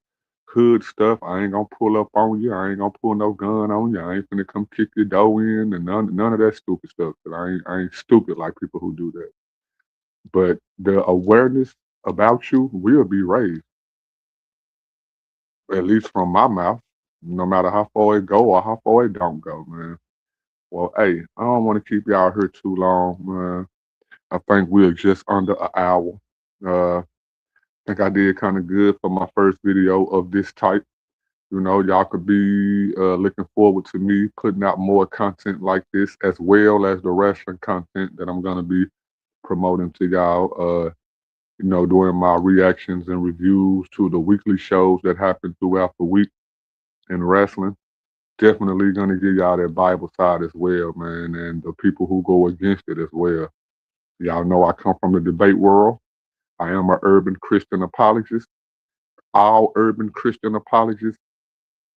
hood stuff. I ain't gonna pull up on you. I ain't gonna pull no gun on you. I ain't finna come kick your door in and none of that stupid stuff. Cause I ain't stupid like people who do that. But the awareness about you will be raised. At least from my mouth, no matter how far it go or how far it don't go, man. Well, hey, I don't want to keep y'all here too long, man. I think we're just under an hour. I think I did kind of good for my first video of this type. Y'all could be looking forward to me putting out more content like this, as well as the wrestling content that I'm going to be promoting to y'all, during my reactions and reviews to the weekly shows that happen throughout the week in wrestling. Definitely going to give y'all that Bible side as well, man, and the people who go against it as well. Y'all know I come from the debate world. I am an urban Christian apologist. All urban Christian apologists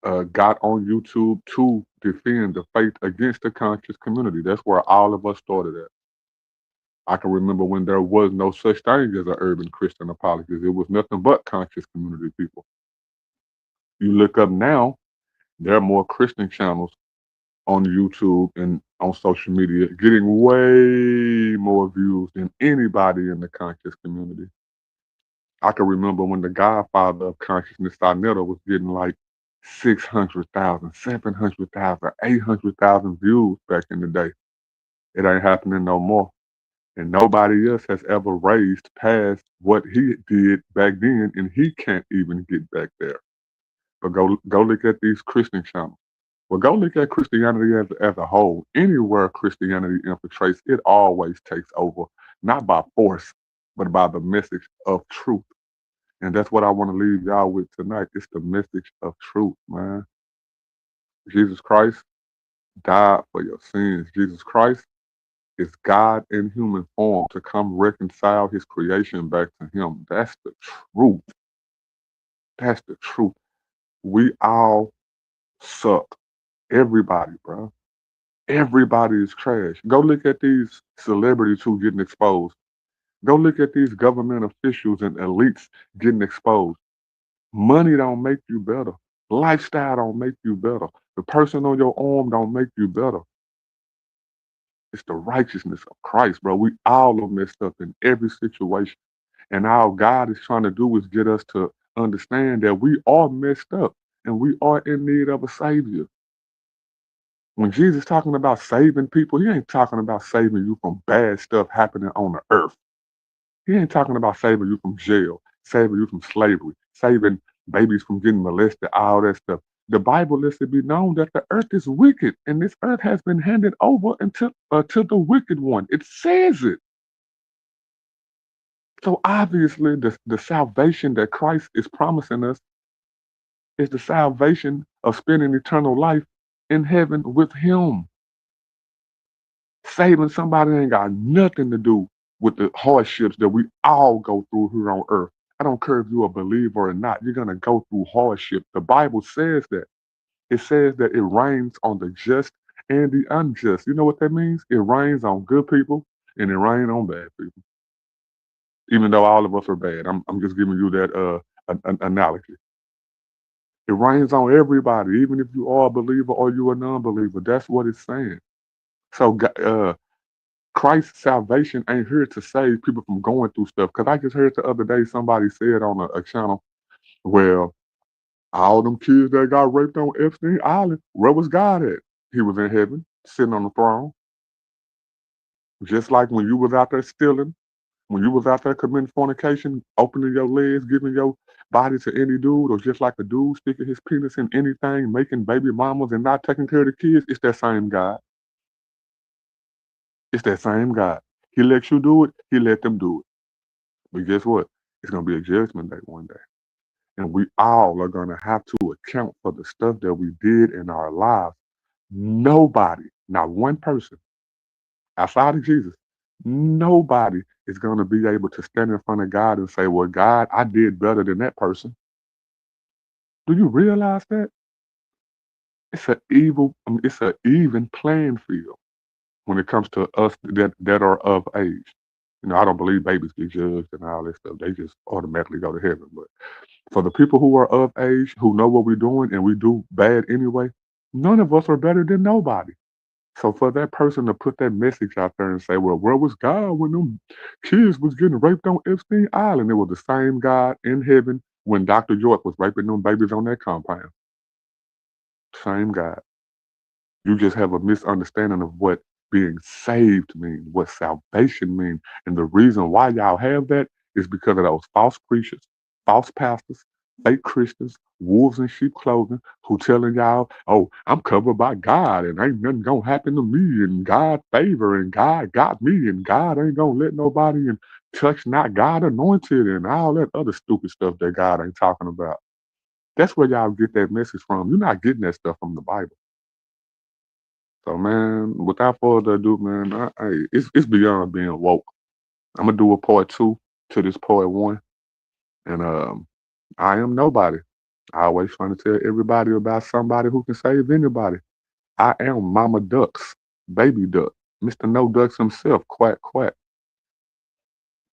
got on YouTube to defend the faith against the conscious community. That's where all of us started at. I can remember when there was no such thing as an urban Christian apologist. It was nothing but conscious community people. You look up now, there are more Christian channels on YouTube and on social media getting way more views than anybody in the conscious community. I can remember when the godfather of consciousness, Sarnetta, was getting like 600,000, 700,000, 800,000 views back in the day. It ain't happening no more. And nobody else has ever raised past what he did back then, and he can't even get back there. But go look at these Christian channels. Well, go look at Christianity as a whole. Anywhere Christianity infiltrates, it always takes over, not by force, but by the message of truth. And that's what I want to leave y'all with tonight. It's the message of truth, man. Jesus Christ died for your sins. Jesus Christ is God in human form to come reconcile his creation back to him. That's the truth. That's the truth. We all suck. Everybody, bro. Everybody is trash. Go look at these celebrities who getting exposed. Go look at these government officials and elites getting exposed. Money don't make you better. Lifestyle don't make you better. The person on your arm don't make you better. It's the righteousness of Christ, bro. We all are messed up in every situation. And all God is trying to do is get us to understand that we are messed up and we are in need of a Savior. When Jesus talking about saving people, he ain't talking about saving you from bad stuff happening on the earth. He ain't talking about saving you from jail, saving you from slavery, saving babies from getting molested, all that stuff. The Bible lets it be known that the earth is wicked, and this earth has been handed over to the wicked one. It says it. So obviously, the salvation that Christ is promising us is the salvation of spending eternal life in heaven with him. Saving somebody ain't got nothing to do with the hardships that we all go through here on earth. I don't care if you're a believer or not, you're going to go through hardship. The Bible says that. It says that it rains on the just and the unjust. You know what that means? It rains on good people and it rains on bad people. Even though all of us are bad. I'm just giving you that an analogy. It rains on everybody, even if you are a believer or you're a non-believer. That's what it's saying. So Christ's salvation ain't here to save people from going through stuff. Because I just heard the other day somebody said on a channel, well, all them kids that got raped on Epstein Island, where was God at? He was in heaven, sitting on the throne. Just like when you was out there stealing, when you was out there committing fornication, opening your legs, giving your body to any dude, or just like a dude sticking his penis in anything, making baby mamas and not taking care of the kids, it's that same God. It's that same God. He lets you do it, he let them do it. But guess what? It's going to be a judgment day one day. And we all are going to have to account for the stuff that we did in our lives. Nobody, not one person, outside of Jesus, nobody is going to be able to stand in front of God and say, well, God, I did better than that person. Do you realize that? It's an even playing field when it comes to us that are of age. You know, I don't believe babies get judged and all that stuff. They just automatically go to heaven. But for the people who are of age, who know what we're doing and we do bad anyway, none of us are better than nobody. So for that person to put that message out there and say, well, where was God when them kids was getting raped on Epstein Island? It was the same God in heaven when Dr. York was raping them babies on that compound. Same God. You just have a misunderstanding of what being saved means, what salvation means. And the reason why y'all have that is because of those false preachers, false pastors, fake Christians, wolves in sheep clothing, who telling y'all, oh, I'm covered by God and ain't nothing gonna happen to me and God favor and God got me and God ain't gonna let nobody and touch not God anointed and all that other stupid stuff that God ain't talking about. That's where y'all get that message from. You're not getting that stuff from the Bible. So, man, without further ado, man, it's beyond being woke. I'm gonna do a part 2 to this part 1, and I am nobody. I always trying to tell everybody about somebody who can save anybody. I am Mama Ducks, Baby Duck, Mr. No Ducks himself, quack quack.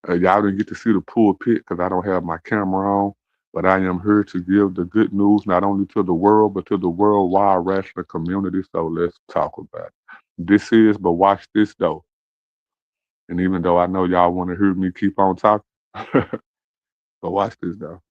Y'all didn't get to see the pulpit because I don't have my camera on, but I am here to give the good news not only to the world but to the worldwide wrestling community. So let's talk about it. This is, but watch this though. And even though I know y'all want to hear me keep on talking, but watch this though.